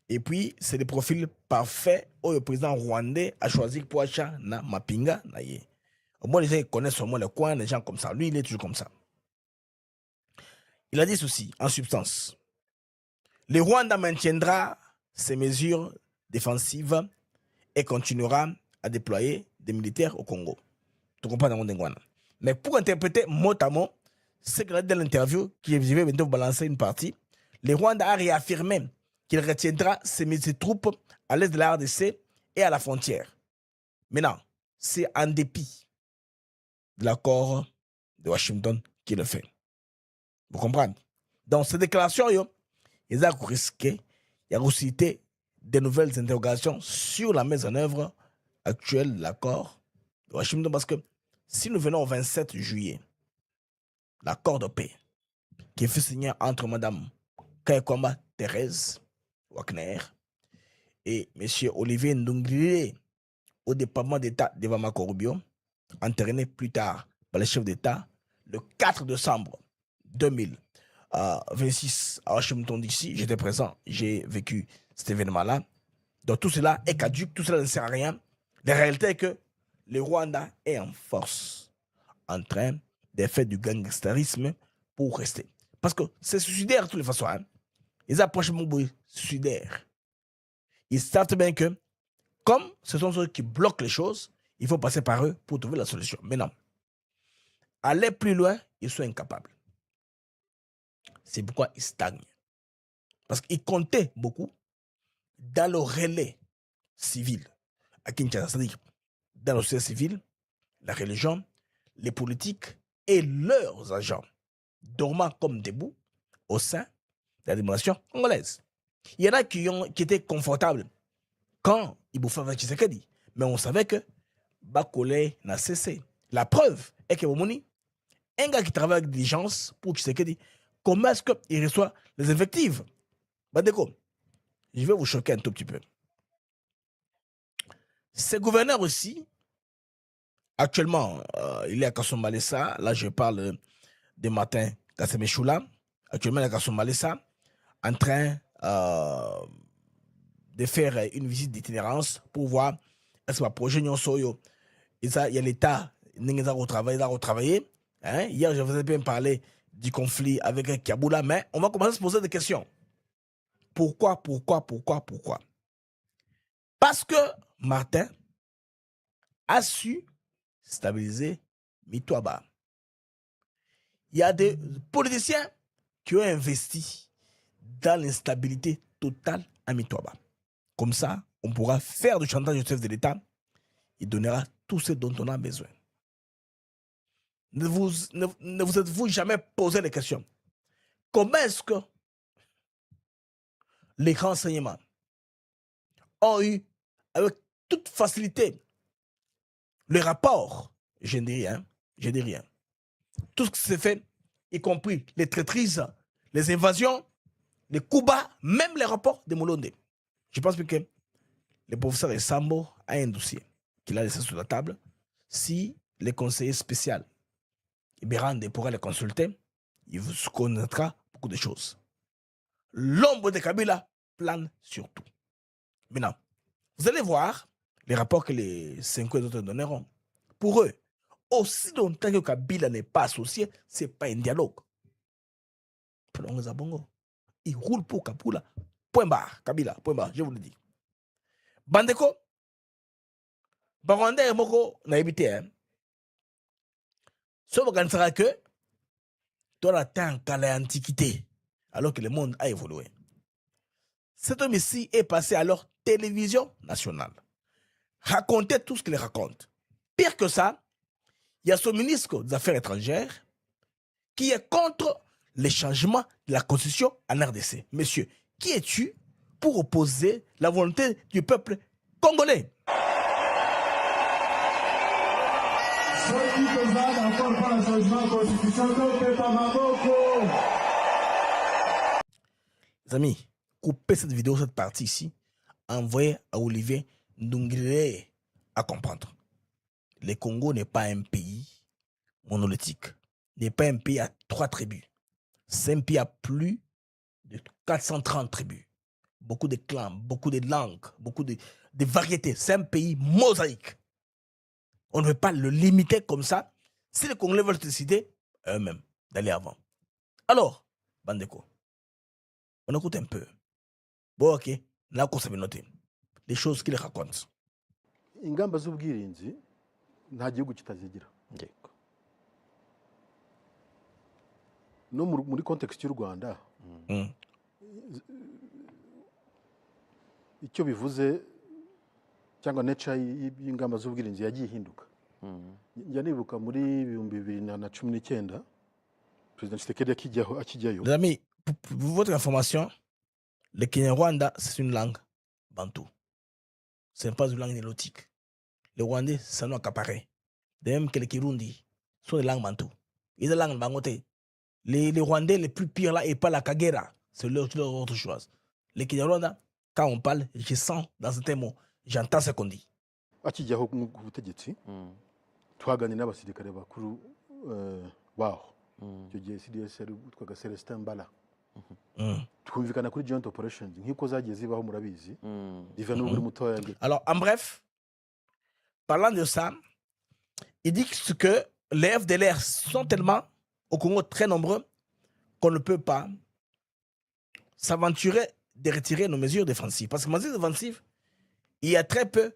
Et puis, c'est des profils parfaits où le président rwandais a choisi pour acheter na Mapinga. Au moins, les gens connaissent au moins le coin, les gens comme ça. Lui, il est toujours comme ça. Il a dit ceci, en substance. Le Rwanda maintiendra ses mesures défensives et continuera à déployer des militaires au Congo. Tu comprends dans mon dingwana. Mais pour interpréter mot à mot, c'est que dans l'interview, qui je vais bientôt balancer une partie, le Rwanda a réaffirmé qu'il retiendra ses troupes à l'est de la RDC et à la frontière. Maintenant, c'est en dépit de l'accord de Washington qui le fait. Vous comprenez? Dans cette déclaration, ils ont risqué, il y a aussi des nouvelles interrogations sur la mise en œuvre actuelle de l'accord de Washington. Parce que si nous venons au 27 juillet, l'accord de paix qui fut signé entre Mme Kaikwamba Thérèse Wagner et M. Olivier Ndungile au département d'État de Bamako Rubio, entériné plus tard par le chef d'État le 4 décembre 2026 à Washington DC. J'étais présent, j'ai vécu cet événement-là. Donc tout cela est caduque, tout cela ne sert à rien. La réalité est que le Rwanda est en force en train de faire du gangsterisme pour rester. Parce que c'est suicidaire de toutes les façons. Hein. Ils approchent mon bruit suicidaire. Ils savent bien que, comme ce sont ceux qui bloquent les choses, il faut passer par eux pour trouver la solution. Mais non. Aller plus loin, ils sont incapables. C'est pourquoi ils stagnent. Parce qu'ils comptaient beaucoup dans le relais civil à Kinshasa, c'est-à-dire dans le société civil, la religion, les politiques et leurs agents, dormant comme debout au sein de la démocratie congolaise. Il y en a qui étaient confortables quand ils bouffaient avec Tshisekedi, mais on savait que Bakole n'a cessé. La preuve est que Momoni, un gars qui travaille avec diligence pour Tshisekedi, comment est-ce qu'il reçoit les effectifs? Bandeko, je vais vous choquer un tout petit peu. Ce gouverneur aussi, actuellement, il est à Kasson Malessa. Là, je parle de Martin Kassemechula. Actuellement, il est à Kasson Malessa, en train de faire une visite d'itinérance pour voir est-ce que le projet Nyonsoyo, il y a l'État, il a retravaillé. Hein? Hier, je vous ai bien parlé du conflit avec Kiaboula, mais on va commencer à se poser des questions. Pourquoi? Parce que Martin a su stabiliser Mitwaba. Il y a des politiciens qui ont investi dans l'instabilité totale à Mitwaba. Comme ça, on pourra faire du chantage au chef de l'État. Il donnera tout ce dont on a besoin. Ne vous êtes-vous jamais posé les questions? Comment est-ce que les renseignements ont eu, avec toute facilité, le rapport? Je ne dis rien. Tout ce qui s'est fait, y compris les traîtrises, les invasions, les coups bas, même les rapports de Molonde. Je pense que le professeur Essambo a un dossier qu'il a laissé sur la table. Si les conseillers spéciaux Ibérande pourra les consulter, il vous connaîtra beaucoup de choses. L'ombre de Kabila plane sur tout. Maintenant, vous allez voir les rapports que les 5 autres donneront. Pour eux, aussi longtemps que Kabila n'est pas associé, ce n'est pas un dialogue. Il roule pour Kabila. Point barre, Kabila, point barre, je vous le dis. Bandeko, Barwanda et Moko n'a évité, hein. Sauf qu'on sera que tu as atteint qu'à l'Antiquité, alors que le monde a évolué. Cet homme ici est passé à leur télévision nationale. Racontait tout ce qu'il raconte. Pire que ça, il y a son ministre des Affaires étrangères qui est contre les changements de la Constitution en RDC. Monsieur, qui es-tu pour opposer la volonté du peuple congolais? Les amis, coupez cette vidéo, cette partie ici, envoyez à Olivier Ndungile à comprendre. Le Congo n'est pas un pays monolithique, n'est pas un pays à 3 tribus. C'est un pays à plus de 430 tribus. Beaucoup de clans, beaucoup de langues, beaucoup de variétés. C'est un pays mosaïque. On ne veut pas le limiter comme ça. Si les Congolais veulent décider eux-mêmes d'aller avant. Alors, Bandeko, on écoute un peu. Bon, ok, là, on s'est noté. Les choses qu'il raconte. Ingamba z'ubwirinzi nta gihugu kitazigira. No muri context y'u Rwanda. Icyo bivuze cyangwa nature y'ingamba z'ubwirinzi yagiye ihinduka. njya nibuka muri 2019 Président Tshisekedi akijyayo. Les amis, pour votre information, le Kenya-Rwanda, c'est une langue bantou. Ce n'est pas une langue nilotique. Le Rwandais, c'est un nom accaparé. De même que les Kirundi sont des langues bantou. Ils ont des langues bangoté. Les Rwandais les plus pires là, et pas la Kagera. C'est leur autre chose. Les Kenya-Rwanda, quand on parle, je sens dans certains mots, j'entends ce qu'on dit. Akijyaho ku butegetsi twaganira n'abasirikare bakuru baho icyo gihe CDS yari witwaga Celestin Mbala twumvikana kuri joint operations nk'uko zagiye zibaho murabizi diva n'uburi mutoya. Alors en bref, parlant de ça, il dit que les FDLR sont tellement au Congo très nombreux qu'on ne peut pas s'aventurer de retirer nos mesures défensives. Parce que mesures défensives, il y a très peu,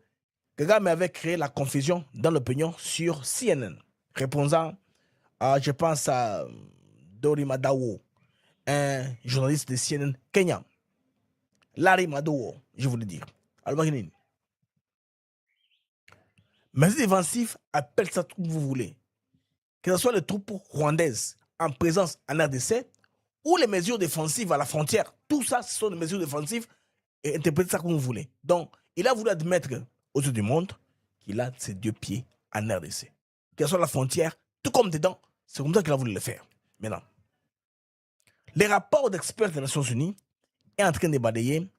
Kagame avait créé la confusion dans l'opinion sur CNN, répondant à, je pense à Dori Madawo, un journaliste de CNN kenyan. Larry Madowo, je voulais dire. Alors, mesures défensives, appelle ça tout que vous voulez. Que ce soit les troupes rwandaises en présence en RDC ou les mesures défensives à la frontière. Tout ça, ce sont des mesures défensives et interprétez ça comme vous voulez. Donc, il a voulu admettre aux yeux du monde qu'il a ses 2 pieds en RDC. Que ce soit la frontière, tout comme dedans, c'est comme ça qu'il a voulu le faire. Maintenant, les rapports d'experts des Nations Unies est en train de balayer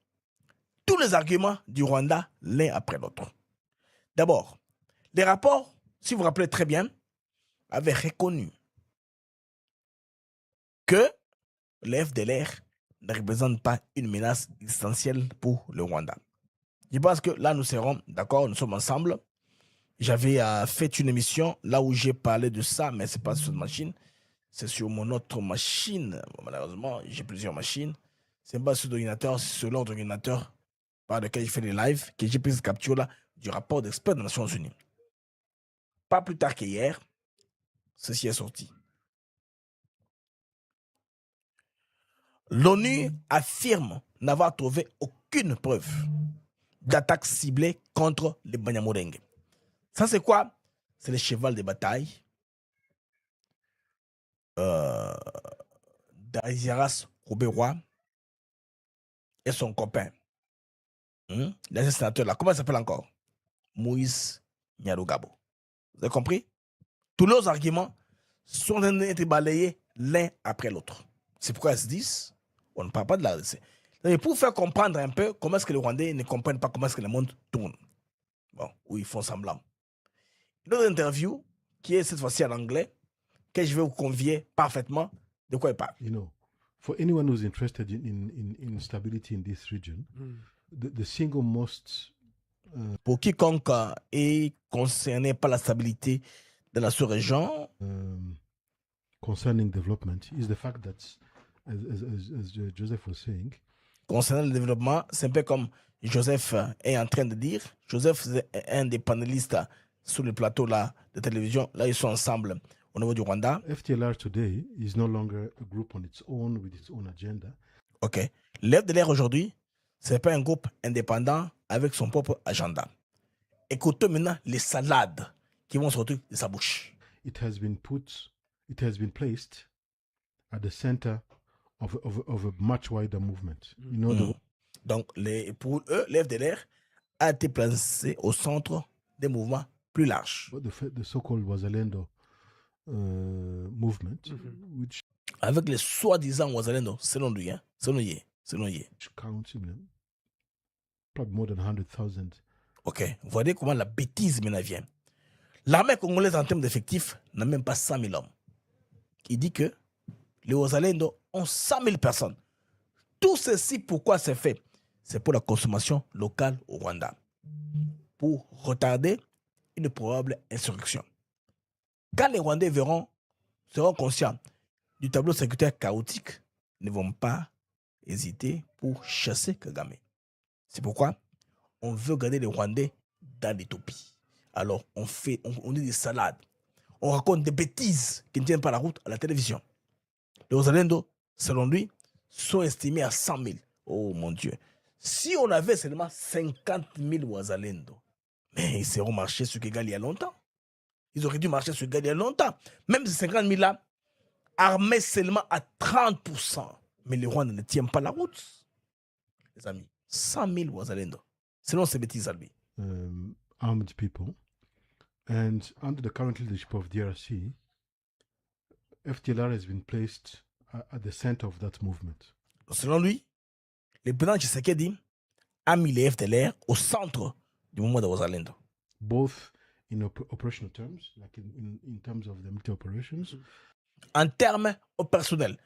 tous les arguments du Rwanda l'un après l'autre. D'abord, les rapports, si vous vous rappelez très bien, avaient reconnu que les FDLR ne représentent pas une menace existentielle pour le Rwanda. Je pense que là, nous serons d'accord, nous sommes ensemble. J'avais fait une émission là où j'ai parlé de ça, mais ce n'est pas sur cette machine. C'est sur mon autre machine. Malheureusement, j'ai plusieurs machines. Ce n'est pas sur l'ordinateur, c'est sur l'autre ordinateur par lequel je fais des lives, que j'ai pris cette capture-là du rapport d'experts des Nations Unies. Pas plus tard qu'hier, ceci est sorti. L'ONU affirme n'avoir trouvé aucune preuve d'attaque ciblée contre les Banyamulenge. Ça, c'est quoi? C'est le cheval de bataille d'Aziaras Rouberois et son copain. L'ancien sénateur là, comment il s'appelle encore? Moïse Nyarugabo. Vous avez compris? Tous leurs arguments sont en train d'être balayés l'un après l'autre. C'est pourquoi ils se disent, on ne parle pas de la RDC. Mais pour faire comprendre un peu comment est-ce que les Rwandais ne comprennent pas comment est-ce que le monde tourne. Bon, où ils font semblant. Une autre interview, qui est cette fois-ci en anglais, que je vais vous convier parfaitement de quoi il parle. You know, for anyone who's interested in stability in this region, the single most pour quiconque est concerné par la stabilité de la sous-région, concerning development is the fact that, as Joseph was saying, concernant le développement, c'est un peu comme Joseph est en train de dire. Joseph est un des panélistes sur le plateau là, de télévision. Là, ils sont ensemble au niveau du Rwanda. FDLR today is no longer a group on its own with its own agenda. OK. L'FDLR aujourd'hui, ce n'est pas un groupe indépendant avec son propre agenda. Écoutez maintenant les salades qui vont sortir de sa bouche. It has been placed at the center of a much wider movement. You know, Donc, pour eux, l'FDLR a été placé au centre des mouvements plus larges. The so-called Wazalendo movement, which avec les soi-disant Wazalendo, selon lui, counts, probably more than 100,000. OK. Vous voyez comment la bêtise maintenant vient. L'armée congolaise, en termes d'effectifs, n'a même pas 100 000 hommes. Il dit que les Wazalendo ont 100 000 personnes. Tout ceci, pourquoi c'est fait? C'est pour la consommation locale au Rwanda. Pour retarder une probable insurrection. Quand les Rwandais seront conscients du tableau sécuritaire chaotique, ils ne vont pas hésiter pour chasser Kagame. C'est pourquoi on veut garder les Rwandais dans l'utopie. Alors on dit des salades, on raconte des bêtises qui ne tiennent pas la route à la télévision. Les Wazalendo, selon lui, sont estimés à 100 000. Oh mon Dieu. Si on avait seulement 50 000 Wazalendo, mais ils seront marchés sur Kigali il y a longtemps. Ils auraient dû marcher sur Gaza il y a longtemps. Même ces 50 000 là, armés seulement à 30%. Mais le Rwanda ne tient pas la route. Les amis, 100 000 Wazalendo. Sinon, c'est bêtise à lui. Armed people. And under the current leadership of DRC, FDLR has been placed at the center of that movement. Selon lui, le président Tshisekedi a mis les FDLR au centre du mouvement de Wazalendo. Both in operational terms, like in terms of the military operations. En termes opérationnels.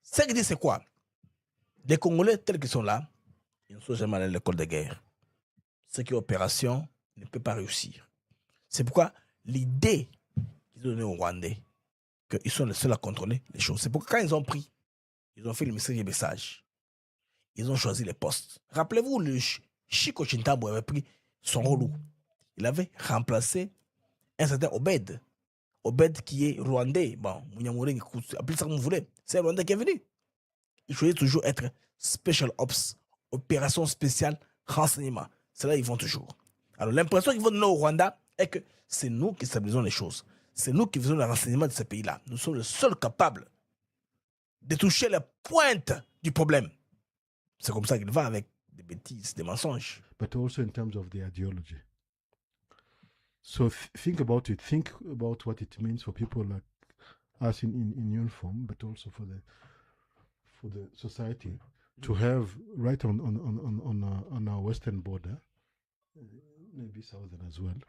Ce qu'il dit, c'est quoi? Les Congolais tels qu'ils sont là, ils ne sont jamais allés à l'école de guerre. Ce qui est opération ne peut pas réussir. C'est pourquoi l'idée qu'ils ont donnée aux Rwandais, qu'ils sont les seuls à contrôler les choses. C'est pourquoi quand ils ont pris, ils ont fait le message. Ils ont choisi les postes. Rappelez-vous, le Chico Chintambo avait pris son rôle. Il avait remplacé un certain Obed. Obed qui est rwandais. Bon, appelez ça comme vous voulez. C'est un Rwandais qui est venu. Il choisit toujours être Special Ops, opération spéciale, renseignement. C'est là ils vont toujours. Alors l'impression qu'ils vont donner au Rwanda est que c'est nous qui stabilisons les choses. C'est nous qui faisons le renseignement de ce pays-là. Nous sommes les seuls capables de toucher la pointe du problème. C'est comme ça qu'il va avec des bêtises, des mensonges. But also in terms of the ideology. So think about it. Think about what it means for people like us in uniform, but also for the society to have right on our western border, maybe southern as well.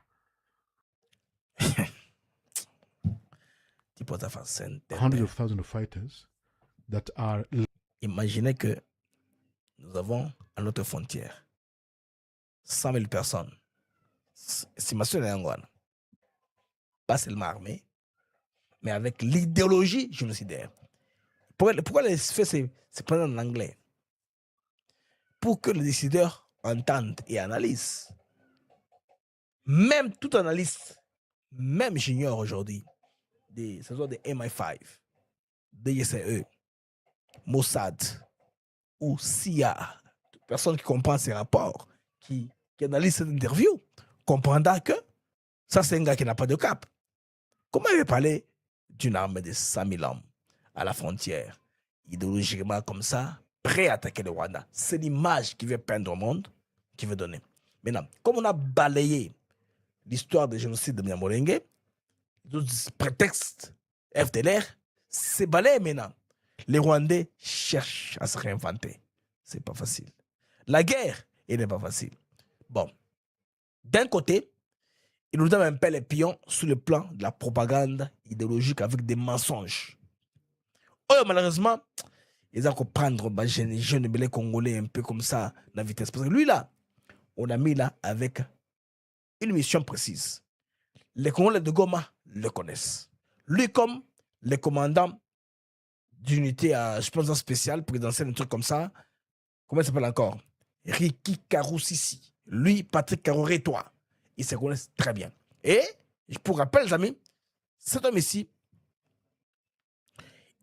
Hundreds of thousands of fighters that are. Imaginez que nous avons à notre frontière 100 000 personnes. Estimation de Angola. Pas seulement armées, mais avec l'idéologie génocidaire. Pourquoi les faits se prennent en anglais? Pour que les décideurs entendent et analysent. Même tout analyste, même j'ignore aujourd'hui, ce soit des MI5, DGCE, Mossad ou CIA, personne qui comprend ces rapports, qui analyse cette interview, comprendra que ça c'est un gars qui n'a pas de cap. Comment il va parler d'une armée de 100 000 hommes à la frontière, idéologiquement comme ça, prêt à attaquer le Rwanda? C'est l'image qu'il veut peindre au monde, qu'il veut donner. Maintenant, comme on a balayé l'histoire du génocide de Nyamulenge, les prétextes FDLR, c'est balayé maintenant. Les Rwandais cherchent à se réinventer. C'est pas facile. La guerre, elle n'est pas facile. Bon, d'un côté, ils nous donnent un peu les pions sur le plan de la propagande idéologique avec des mensonges. Oh, malheureusement, ils ont comprendre les jeunes belés congolais un peu comme ça, la vitesse. Parce que lui, là, on a mis là avec une mission précise. Les Congolais de Goma le connaissent. Lui, comme les commandants d'unité à, je pense, spéciale, présidentielle, un truc comme ça, comment il s'appelle encore? Riki Karousisi. Lui, Patrick Karouré-Toi. Ils se connaissent très bien. Et, pour rappel, les amis, cet homme ici,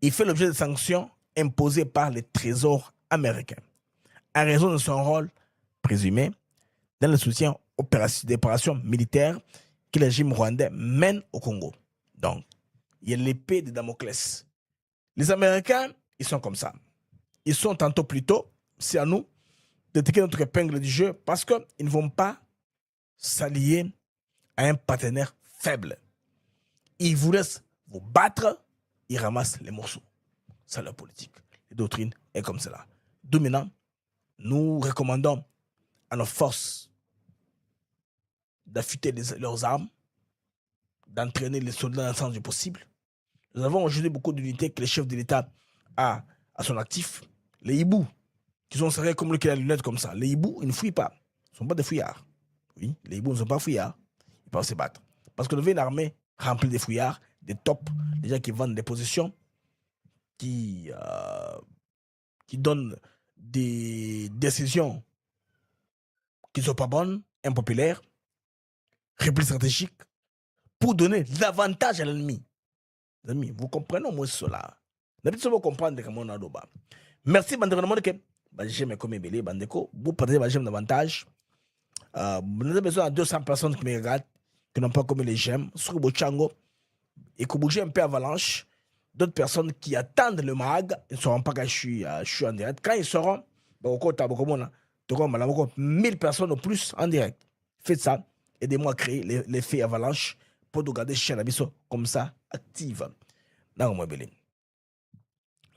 il fait l'objet de sanctions imposées par les trésors américains, en raison de son rôle présumé dans le soutien d'opérations militaires que le régime rwandais mène au Congo. Donc, il y a l'épée de Damoclès. Les Américains, ils sont comme ça. Ils sont tantôt plutôt, c'est à nous de tirer notre épingle du jeu parce qu'ils ne vont pas s'allier à un partenaire faible. Ils vous laissent vous battre, ils ramassent les morceaux. C'est leur politique. La doctrine est comme cela. D'où maintenant, nous recommandons à nos forces d'affûter leurs armes, d'entraîner les soldats dans le sens du possible. Nous avons aujourd'hui beaucoup d'unités que le chef de l'État a à son actif. Les hiboux, qui sont serrés comme lui qui a les lunettes comme ça. Les hiboux, ils ne fuient pas. Ils ne sont pas des fouillards. Oui, les hiboux ne sont pas fouillards. Ils peuvent se battre. Parce qu'on avait une armée remplie de fouillards, des tops, des gens qui vendent des positions, qui donnent des décisions qui ne sont pas bonnes, impopulaires, replis stratégiques, pour donner l'avantage à l'ennemi. Les amis, vous comprenez au moins cela. D'habitude, vous comprenez comment on a le bas. Merci, bande de que j'aime comme Ebélé, bandeko. Vous partagez j'aime davantage. Vous avez besoin de 200 personnes qui me regardent. qui n'ont pas commis les gemmes, sur Bochango, et que bouger un peu avalanche, d'autres personnes qui attendent le mag, ils ne sauront pas que je suis en direct. Quand ils seront, 1000 personnes au plus en direct. Faites ça, aidez-moi à créer l'effet avalanche pour nous garder chez Nabiso comme ça, active.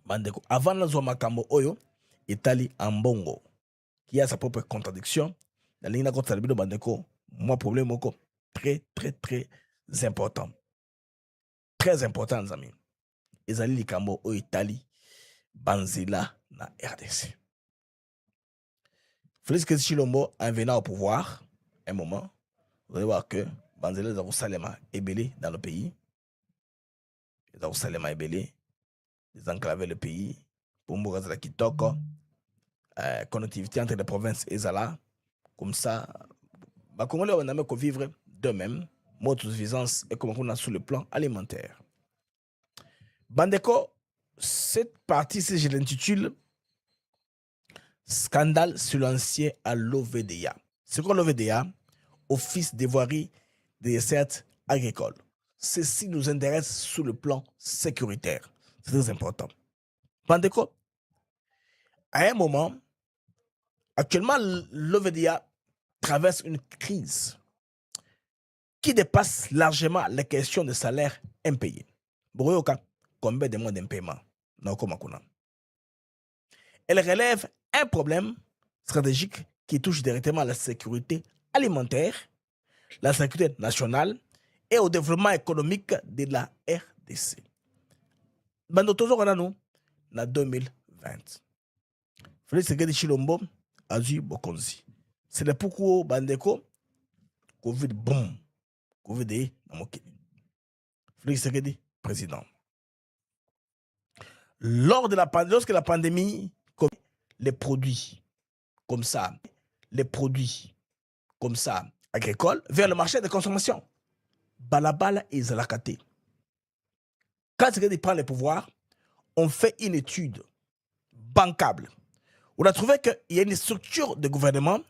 Bandeko, avant la makambo oyo, Italie en bongo, qui a sa propre contradiction. La ligne contre le bandeko, moi problème très très très important. Très important, les amis. Ezali likambo o Italie, Banzela na RDC. Félix Chilombo, en venant au pouvoir, un moment, vous allez voir que Banzela Zarou-Salema est belé dans le pays. Zarou-Salema est belé, désenclaver le pays. Pour Mourazala Kitoko, connectivité entre les provinces et Zala. Comme ça, les Congolais on a vivre d'eux-mêmes, autosuffisance et comme on a sur le plan alimentaire. Bandeko, cette partie-ci, je l'intitule Scandale silencieux à l'OVDA. C'est quoi l'OVDA? Office des voiries des desserts agricoles. Ceci nous intéresse sur le plan sécuritaire. C'est très important. Bandeko, à un moment, actuellement, l'OVDA traverse une crise qui dépasse largement les questions de salaire impayés. Bourgoka, combien de mois d'impaiement? Elle relève un problème stratégique qui touche directement à la sécurité alimentaire, la sécurité nationale et au développement économique de la RDC. Bando toujours en 2020. Félix Tshisekedi Chilombo a eu Bokonzi. C'est le pourquoi Bandeko Covid boom. Covid est dans mon pays. Félix Tshisekedi président. Lorsque la pandémie, les produits comme ça agricoles vers le marché de consommation, balabala et zalakate. Quand Tshisekedi prend le pouvoir, on fait une étude bancable. On a trouvé qu'il y a une structure de gouvernement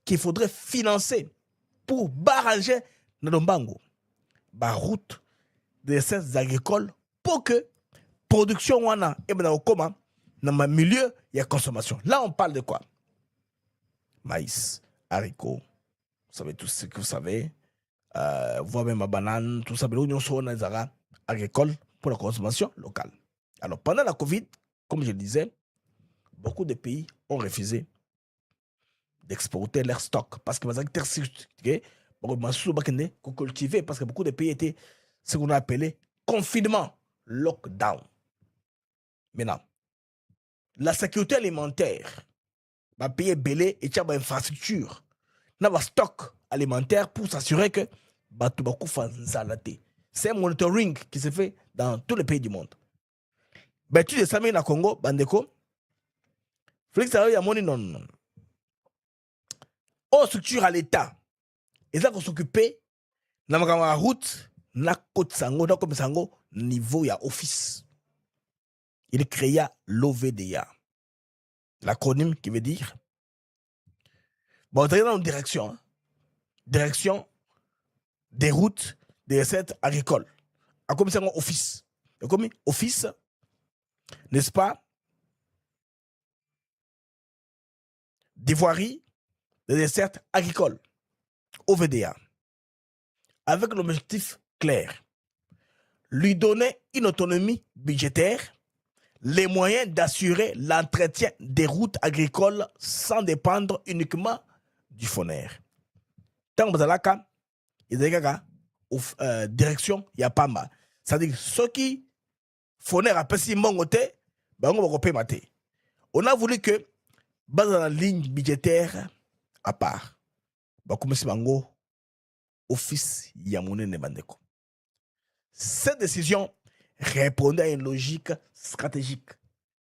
qu'il faudrait financer pour barrager Nadombango, la route des services agricoles pour que production wana et dans le milieu il y a consommation. Là on parle de quoi? Maïs, haricots, vous savez tout ce que vous savez, voire même ma banane, tout ça, l'oignon sur les agricoles pour la consommation locale. Alors pendant la Covid, comme je le disais, beaucoup de pays ont refusé d'exporter leur stock parce que les agriculteurs cultiver parce que beaucoup de pays étaient ce qu'on a appelé confinement, lockdown. Maintenant, la sécurité alimentaire va payer belé et tiens infrastructure, n'a stock alimentaire pour s'assurer que c'est un monitoring qui se fait dans tous les pays du monde. Ben tu sais na Congo, Bandeko, Félix a moni non. Aux structures à l'État, ils ont s'occuper na la route na côte sango na comme sango niveau ya office. Il créa l'OVDA. L'acronyme qui veut dire bon, on est dans une direction. Hein? Direction des routes des recettes agricoles. A comme ça office. Comme office, n'est-ce pas? Des voiries des desserts agricoles. OVDA. Avec l'objectif clair. Lui donner une autonomie budgétaire, les moyens d'assurer l'entretien des routes agricoles sans dépendre uniquement du FONER. Tant que vous avez direction, il y a pas mal. C'est-à-dire, ceux qui FONER a passé mon côté, on a voulu que, dans la ligne budgétaire à part, comme si bango office Yamouné Nebandeko. Cette décision répondait à une logique stratégique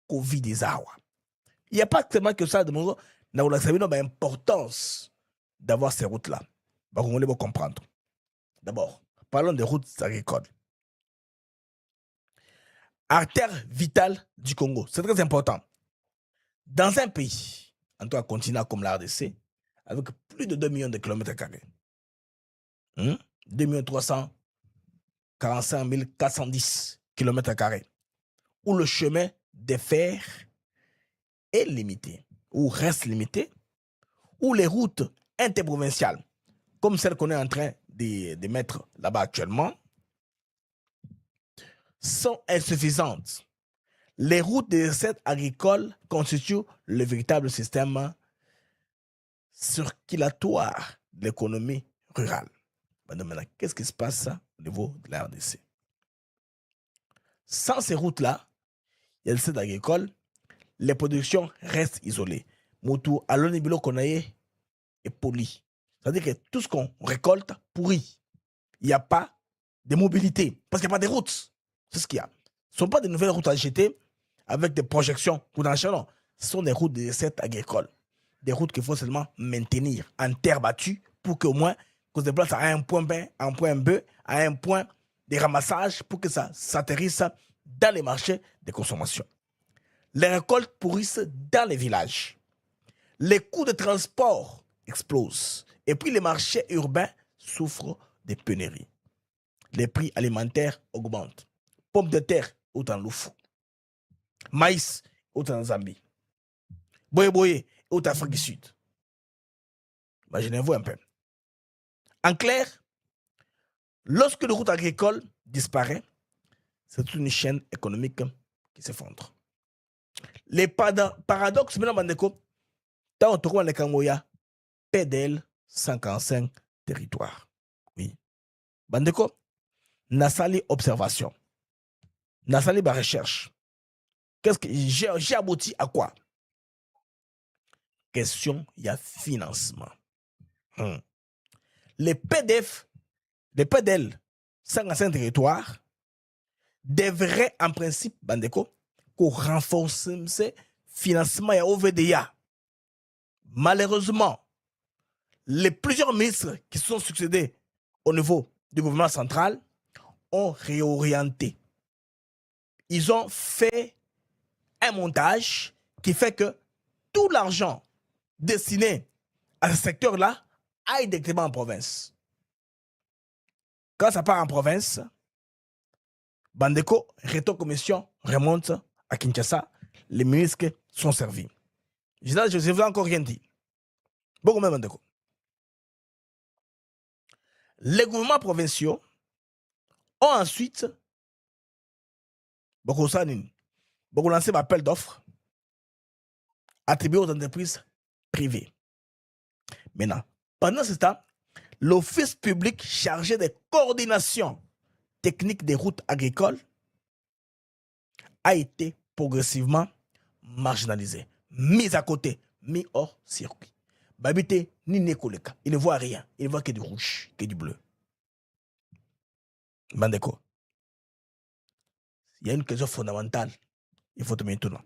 Covid des Awa. Il n'y a pas tellement que ça de mon n'a l'importance d'avoir ces routes-là. On va comprendre. D'abord, parlons des routes agricoles. Artère vitale du Congo, c'est très important. Dans un pays, en tout cas continent comme la RDC, avec plus de 2 millions de kilomètres carrés, 2 345 410 km², où le chemin de fer est limité, ou reste limité, où les routes interprovinciales, comme celles qu'on est en train de mettre là-bas actuellement, sont insuffisantes. Les routes des recettes agricoles constituent le véritable système circulatoire de l'économie rurale. Maintenant, qu'est-ce qui se passe au niveau de la RDC? Sans ces routes-là, il y a les recettes agricoles, les productions restent isolées. Moutou, à l'onibilo qu'on a est poli. C'est-à-dire que tout ce qu'on récolte pourrit. Il n'y a pas de mobilité parce qu'il n'y a pas de routes. C'est ce qu'il y a. Ce ne sont pas de nouvelles routes à jeter avec des projections. Non. Ce sont des routes de recettes agricoles. Des routes qu'il faut seulement maintenir en terre battue pour qu'au moins qu'on se déplace à un point B, à un point B, à un point de ramassage pour que ça s'atterrisse dans les marchés de consommation. Les récoltes pourrissent dans les villages. Les coûts de transport explosent. Et puis les marchés urbains souffrent des pénuries. Les prix alimentaires augmentent. Pommes de terre, autant l'oufou. Maïs, autant en Zambie. Boye, autant en Afrique du Sud. Imaginez-vous un peu. En clair, lorsque les routes agricoles disparaissent, c'est toute une chaîne économique qui s'effondre. Les paradoxes, maintenant, Bandeko, tant on trouve les Kangoya, PDL 55 territoires. Oui. Bandeko, Nassali observation. Nassali recherche. Qu'est-ce que j'ai abouti à quoi? Question, il y a financement. Les PDF, les PDL 55 territoires devraient en principe, Bandeko, renforcer le financement et OVDA. Malheureusement, les plusieurs ministres qui se sont succédés au niveau du gouvernement central ont réorienté. Ils ont fait un montage qui fait que tout l'argent destiné à ce secteur-là aille directement en province. Quand ça part en province, Bandeko, réto-commission remonte à Kinshasa, les ministres sont servis. Je ne vous ai encore rien dit. Beaucoup même Bandeko. Les gouvernements provinciaux ont ensuite lancé un appel d'offres attribué aux entreprises privées. Maintenant, pendant ce temps, l'office public chargé de coordination technique des routes agricoles a été progressivement marginalisé, mis à côté, mis hors circuit. Babité ni Nekoleka, il ne voit rien, il ne voit que du rouge, que du bleu. Bandeko, il y a une question fondamentale, il faut te maintenant.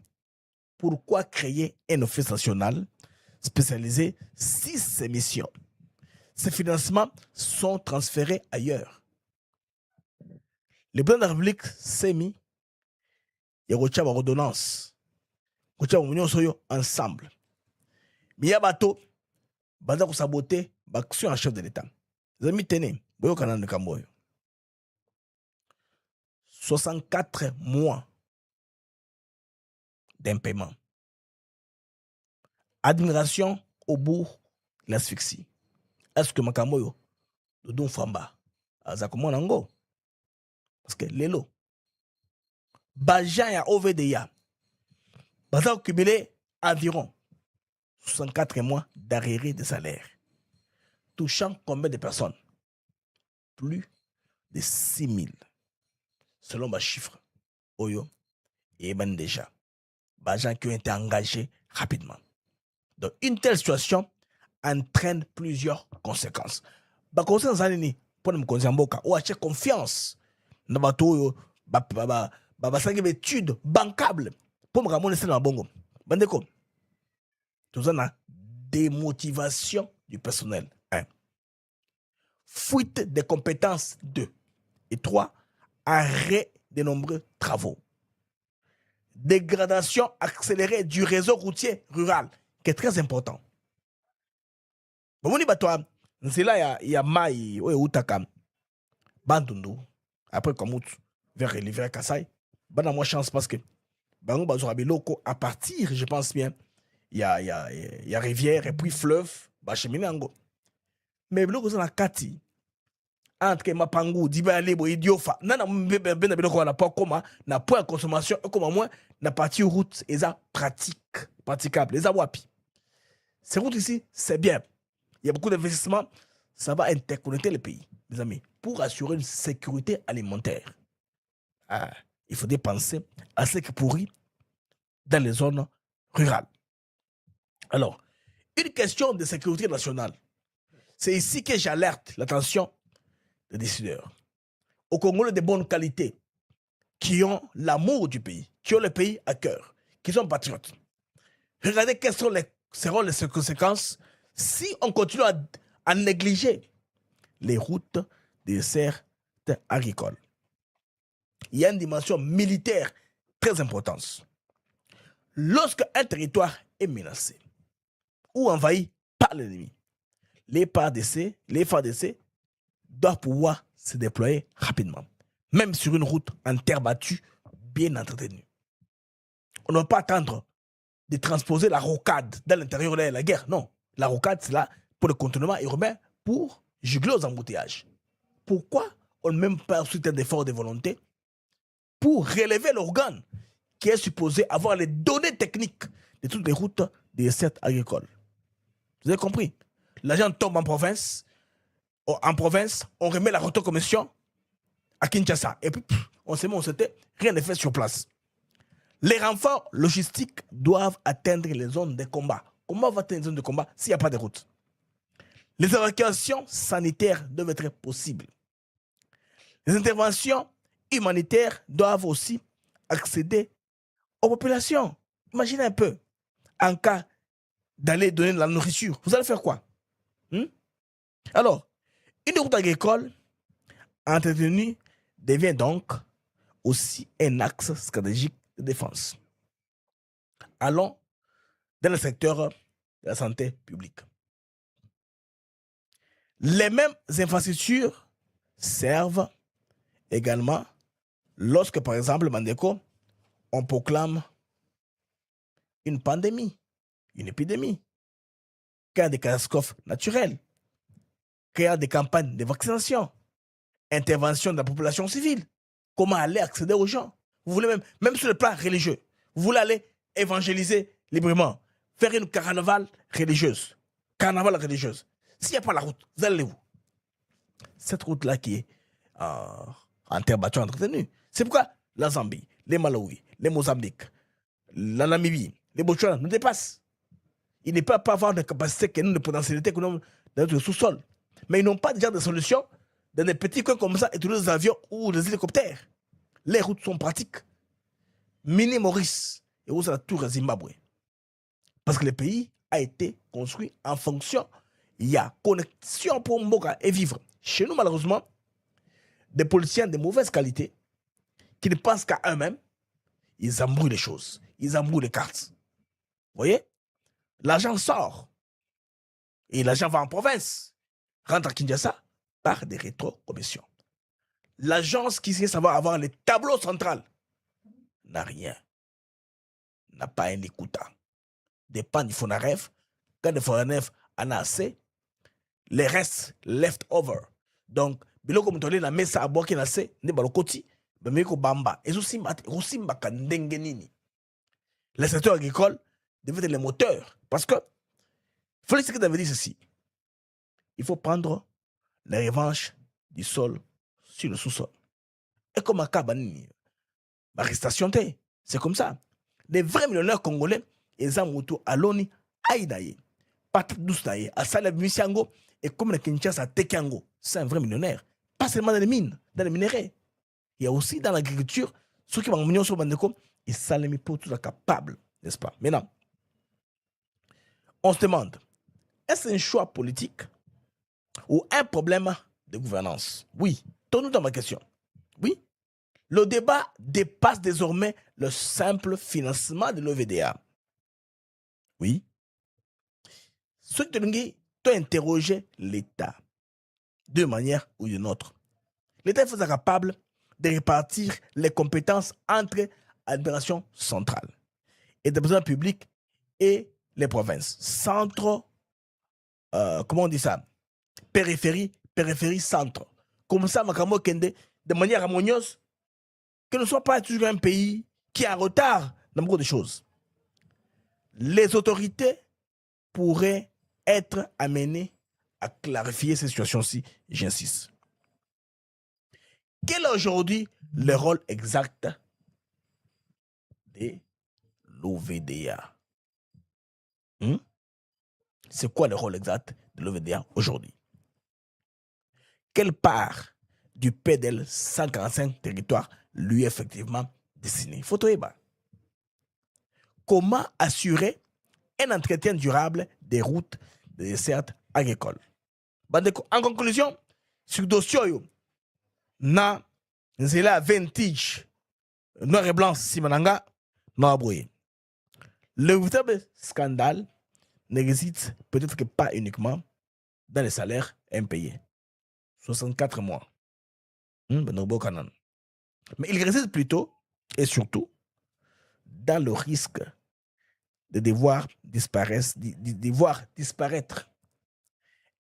Pourquoi créer un office national spécialisé si ces missions, ces financements sont transférés ailleurs? Le plan de la République s'est mis et retient ma redondance. Retient mon union soyo ensemble. Mais il y a bateau, banda ko saboter, l'action en chef de l'État. Les amis, tenez, boyo kanan de Kamboyo. 64 mois d'impaiement. Admiration au bout de l'asphyxie. Est-ce que Makamoyo, de Don Famba, Azakomo Nango? Parce que Lelo, Bajan et OVDA, Baza ont cumulé environ 64 mois d'arriérés de salaire, touchant combien de personnes? Plus de 6 000, selon ma chiffre. Oyo et Eben déjà. Bajan qui ont été engagés rapidement. Donc, une telle situation entraîne plusieurs conséquences. Conséquences anini pour nous konzamboka ou acheter confiance dans bateau basangi études bancables pour me ramener ça dans bongo. Bandeko. Tout ça na démotivation du personnel. 1. Fuite des compétences 2. Et 3. Arrêt de nombreux travaux. Dégradation accélérée du réseau routier rural, qui est très important. Bon, on y va toi, nzela ya mai oyo eutaka bandundu après Kamutu vers l'hiver Kassai bana moi chance parce que bango bazora biloko à partir je pense bien il y a rivière et puis fleuve bacheminer yango mais biloko za na kati entre mapangu diba lebo idiofa nana bena biloko na pas koma na point de consommation comme moins na partie route eza praticable eza wapi ces routes ici c'est bien il y a beaucoup d'investissements ça va interconnecter les pays mes amis pour assurer une sécurité alimentaire il faut penser à ce qui pourrit dans les zones rurales. Alors, une question de sécurité nationale. C'est ici que j'alerte l'attention des décideurs. Aux Congolais de bonne qualité, qui ont l'amour du pays, qui ont le pays à cœur, qui sont patriotes. Regardez quelles seront les conséquences si on continue à négliger les routes des serres agricoles. Il y a une dimension militaire très importante. Lorsque un territoire est menacé ou envahi par l'ennemi, les FARDC doivent pouvoir se déployer rapidement, même sur une route en terre battue bien entretenue. On ne va pas attendre de transposer la rocade dans l'intérieur de la guerre. Non, la rocade, c'est là pour le contournement urbain pour jugler aux embouteillages. Pourquoi on ne met même pas ensuite un effort de volonté pour relever l'organe qui est supposé avoir les données techniques de toutes les routes des sites agricoles? Vous avez compris? L'agent tombe en province, on remet la commission à Kinshasa. Et puis, on se met, rien n'est fait sur place. Les renforts logistiques doivent atteindre les zones de combat. Comment va atteindre les zones de combat s'il n'y a pas de route? Les évacuations sanitaires doivent être possibles. Les interventions humanitaires doivent aussi accéder aux populations. Imaginez un peu, en cas d'aller donner de la nourriture, vous allez faire quoi? Alors, une route agricole entretenue devient donc aussi un axe stratégique de défense. Allons dans le secteur de la santé publique. Les mêmes infrastructures servent également lorsque, par exemple, Mandeko, on proclame une pandémie, une épidémie, qu'il y a des catastrophes naturelles, qu'il y a des campagnes de vaccination, intervention de la population civile, comment aller accéder aux gens. Vous voulez même sur le plan religieux, vous voulez aller évangéliser librement, faire une carnaval religieuse. S'il n'y a pas la route, vous allez où? Cette route-là qui est en terre battue entretenue. C'est pourquoi la Zambie, les Malawi, les Mozambique, la Namibie, les Botswana nous dépassent. Ils ne peuvent pas avoir de capacité que nous, de potentialité que nous avons dans notre sous-sol. Mais ils n'ont pas déjà de solution dans des petits coins comme ça, et tous les avions ou les hélicoptères. Les routes sont pratiques. Mini Maurice et où la tour à Zimbabwe. Parce que le pays a été construit en fonction. Il y a connexion pour Mboka et vivre. Chez nous, malheureusement, des politiciens de mauvaise qualité qui ne pensent qu'à eux-mêmes, ils embrouillent les choses. Ils embrouillent les cartes. Vous voyez? L'argent sort. Et l'argent va en province. Rentre à Kinshasa par des rétrocommissions. L'agence qui sait savoir avoir les tableaux centrales n'a rien. N'a pas un écoutant. Dépend du Fonarev. Quand le Fonarev en a assez, les restes left over. Donc, biloko mutole na mesa aboki na se ne balokoti bameko bamba et aussi mbaka ndenge nini. Le secteur agricole devait être le moteur parce que Félix Tshisekedi avait dit ceci: il faut prendre la revanche du sol sur le sous-sol. Et comme à Kabani, l'arrestation, c'est comme ça. Les vrais millionnaires congolais, ils ont moto Aloni, Aïdaye, Patrick Doustaye, Asaleb Missiango, et comme le Kinshasa Tekango, c'est un vrai millionnaire. Pas seulement dans les mines, dans les minerais. Il y a aussi dans l'agriculture, ceux qui vont sur Bandeko, ils sont les pour tout capable, n'est-ce pas? Maintenant, on se demande, est-ce un choix politique ou un problème de gouvernance? Oui, tournons dans ma question. Oui, le débat dépasse désormais le simple financement de l'OVDA. Oui. Ceux qui interroger l'État d'une manière ou d'une autre. L'État est capable de répartir les compétences entre l'administration centrale et des besoins publics et les provinces. Centre, comment on dit ça? Périphérie, centre. Comme ça, Makamo Kende, de manière harmonieuse, que ne soit pas toujours un pays qui est en retard dans beaucoup de choses. Les autorités pourraient être amenées à clarifier ces situations-ci, j'insiste. Quel est aujourd'hui le rôle exact de l'OVDA? C'est quoi le rôle exact de l'OVDA aujourd'hui? Quelle part du PDL 145 territoires lui est effectivement destinée? Photoéba. Comment assurer un entretien durable des routes des dessertes agricoles? En conclusion, sur dossier na nzela vintage noir et blanc simananga noir brouillé. Le véritable scandale n'existe peut-être que pas uniquement dans les salaires impayés. 64 mois. Mais il réside plutôt et surtout dans le risque de devoir disparaître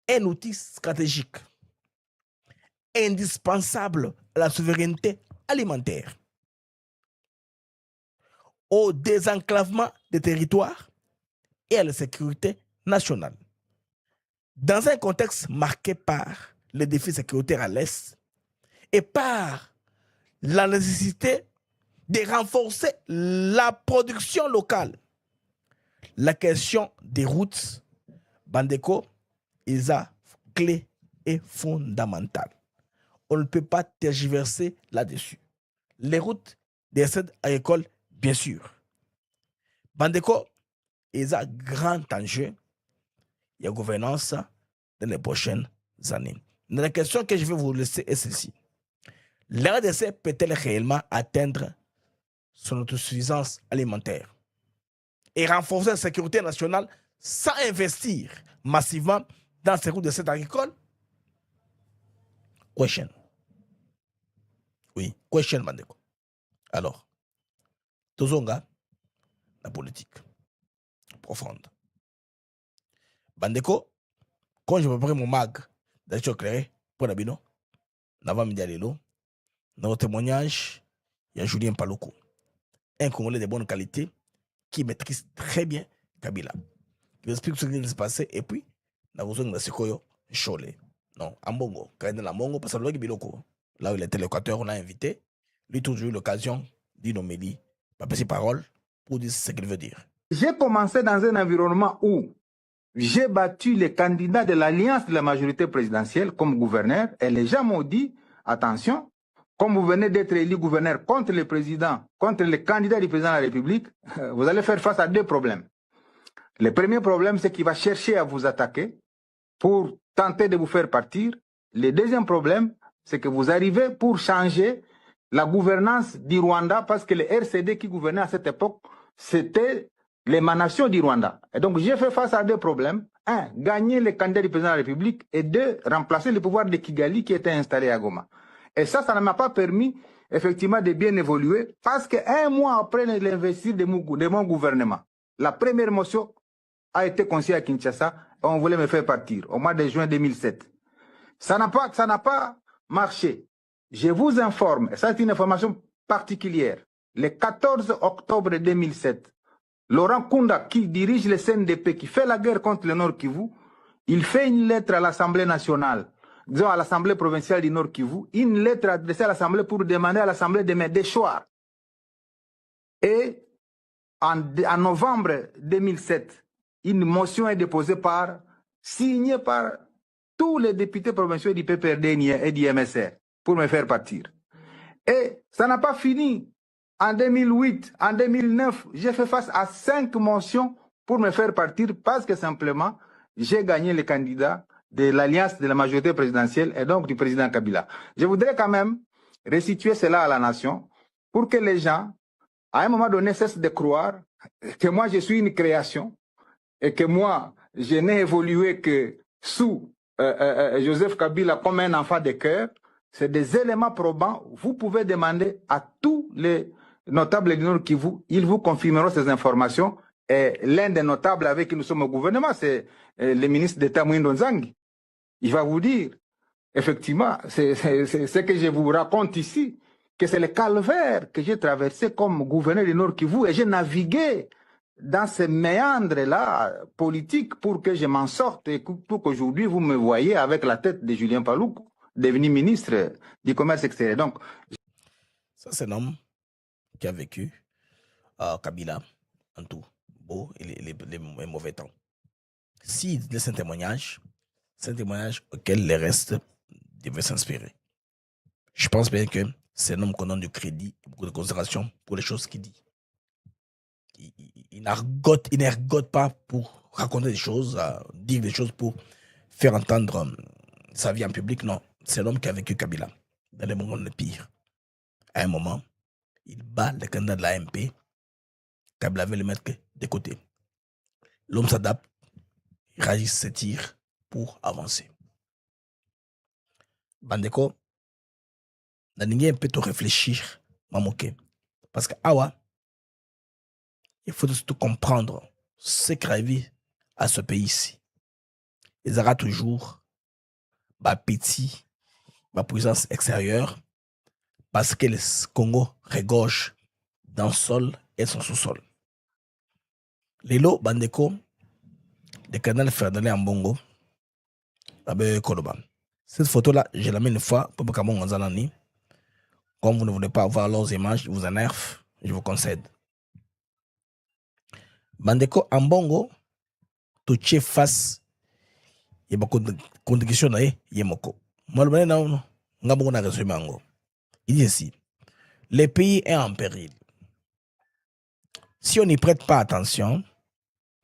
un outil stratégique indispensable à la souveraineté alimentaire, au désenclavement des territoires et à la sécurité nationale. Dans un contexte marqué par les défis sécuritaires à l'Est et par la nécessité de renforcer la production locale, la question des routes, Bandeko, est clé et fondamentale. On ne peut pas tergiverser là-dessus. Les routes des aides agricoles, bien sûr. Bandeko, est un grand enjeu. Il y a gouvernance dans les prochaines années. La question que je vais vous laisser est celle-ci. La RDC peut-elle réellement atteindre son autosuffisance alimentaire et renforcer la sécurité nationale sans investir massivement dans ces routes de cette agricole? Question. Oui, question, Bandeko. Alors, Tozonga, la politique profonde. Bandeko, quand je prépare mon mag d'action éclairée pour la bino, Nava Midialelo, dans le témoignage, il y a Julien Paluku, un Congolais de bonne qualité qui maîtrise très bien Kabila. Il explique ce qui s'est passé et puis, na besoin de Sekoyo, Chole. Non, Ambongo, quand il est dans Ambongo, parce que là où il était l'équateur, on l'a invité. Lui, toujours eu l'occasion d'une homélie, pas passer parole pour dire ce qu'il veut dire. J'ai commencé dans un environnement où j'ai battu les candidats de l'alliance de la majorité présidentielle comme gouverneur et les gens m'ont dit, attention, comme vous venez d'être élu gouverneur contre le président, contre le candidat du président de la République, vous allez faire face à deux problèmes. Le premier problème, c'est qu'il va chercher à vous attaquer pour tenter de vous faire partir. Le deuxième problème, c'est que vous arrivez pour changer la gouvernance du Rwanda parce que le RCD qui gouvernait à cette époque, c'était l'émanation du Rwanda. Et donc, j'ai fait face à deux problèmes. Un, gagner le candidat du président de la République et deux, remplacer le pouvoir de Kigali qui était installé à Goma. Et ça ne m'a pas permis, effectivement, de bien évoluer parce qu'un mois après l'investiture de mon gouvernement, la première motion a été conçue à Kinshasa et on voulait me faire partir au mois de juin 2007. Ça n'a pas marché. Je vous informe, et ça c'est une information particulière, le 14 octobre 2007, Laurent Kunda, qui dirige le CNDP, qui fait la guerre contre le Nord Kivu, il fait une lettre à l'Assemblée nationale, disons à l'Assemblée provinciale du Nord Kivu, une lettre adressée à l'Assemblée pour demander à l'Assemblée de me déchoir. Et en novembre 2007, une motion est déposée signée par tous les députés provinciaux du PPRD et du MSR pour me faire partir. Et ça n'a pas fini. En 2008, en 2009, j'ai fait face à 5 motions pour me faire partir parce que simplement, j'ai gagné le candidat de l'alliance de la majorité présidentielle et donc du président Kabila. Je voudrais quand même restituer cela à la nation pour que les gens, à un moment donné, cessent de croire que moi, je suis une création et que moi, je n'ai évolué que sous Joseph Kabila comme un enfant de cœur, c'est des éléments probants. Vous pouvez demander à tous les notables du Nord Kivu, ils vous confirmeront ces informations. Et l'un des notables avec qui nous sommes au gouvernement, c'est le ministre d'État Mwindo Nzangi. Il va vous dire, effectivement, c'est ce que je vous raconte ici, que c'est le calvaire que j'ai traversé comme gouverneur du Nord Kivu et j'ai navigué dans ces méandres-là politiques pour que je m'en sorte et pour qu'aujourd'hui vous me voyez avec la tête de Julien Paloukou, devenu ministre du Commerce extérieur. Donc, ça, c'est un homme qui a vécu Kabila en tout, beau et les mauvais temps. S'il laisse un témoignage, c'est un témoignage auquel les restes devaient s'inspirer. Je pense bien que c'est un homme qu'on donne du crédit, beaucoup de considération pour les choses qu'il dit. Il n'ergote pas pour raconter des choses, dire des choses pour faire entendre sa vie en public. Non, c'est l'homme qui a vécu Kabila dans les moments les pires. À un moment, il bat les candidats de l'AMP. Kabila veut le mettre de côté. L'homme s'adapte, il réagit, s'étire pour avancer. Bandeko, il peut te réfléchir, mamoké. Parce que, il faut surtout comprendre ce qui arrive à ce pays-ci. Il y aura toujours petit, ma puissance extérieure, parce que le Congo regorge dans le sol et son sous-sol. Lelo Bandeko, le canal Ferdinand en Bongo, cette photo-là, je la mets une fois pour que mon Zalani, comme vous ne voulez pas voir leurs images, vous énerve, je vous concède. Bandeko en Bongo, tu es face, il y a beaucoup de conditions, il y a beaucoup. Moi, il dit ici, le pays est en péril. Si on n'y prête pas attention,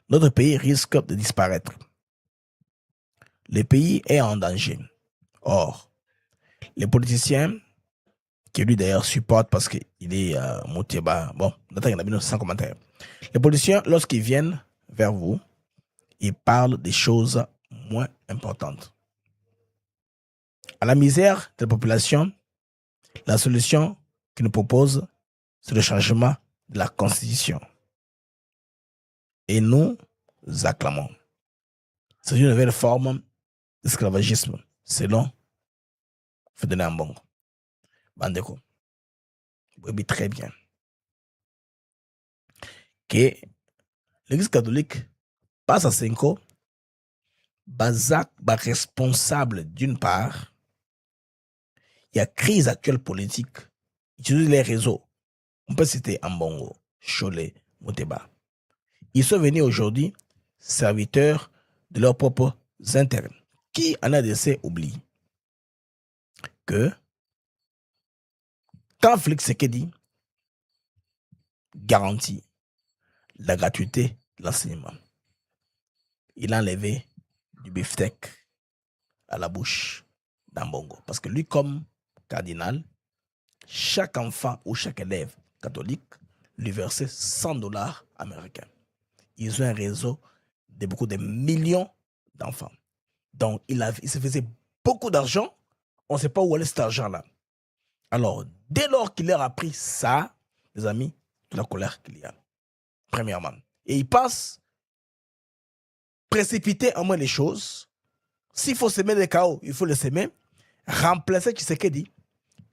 notre pays risque de disparaître. Le pays est en danger. Or, les politiciens, qui lui d'ailleurs supportent parce qu'il est Moutieba, bon, sans commentaire. Les politiciens, lorsqu'ils viennent vers vous, ils parlent des choses moins importantes. À la misère de la population, la solution qu'ils nous proposent, c'est le changement de la Constitution. Et nous acclamons. C'est une nouvelle forme d'esclavagisme, selon Ferdinand Ambongo. Bandeko, vous voyez très bien que l'Église catholique passe à 5 ans, responsable d'une part, il y a crise actuelle politique, utilise les réseaux. On peut citer Ambongo, Cholet, Mouteba. Ils sont venus aujourd'hui serviteurs de leurs propres intérêts. Qui en a d'essai oublie que quand Félix Tshisekedi garantit la gratuité de l'enseignement, il a enlevé du beefsteak à la bouche d'Ambongo. Parce que lui, comme cardinal, chaque enfant ou chaque élève catholique lui versait $100 américains. Ils ont un réseau de beaucoup de millions d'enfants. Donc, il se faisait beaucoup d'argent. On ne sait pas où allait cet argent-là. Alors, dès lors qu'il leur a pris ça, les amis, de la colère qu'il y a. Premièrement. Et il pense précipiter en moins les choses. S'il faut semer le chaos, il faut le semer. Remplacer Tshisekedi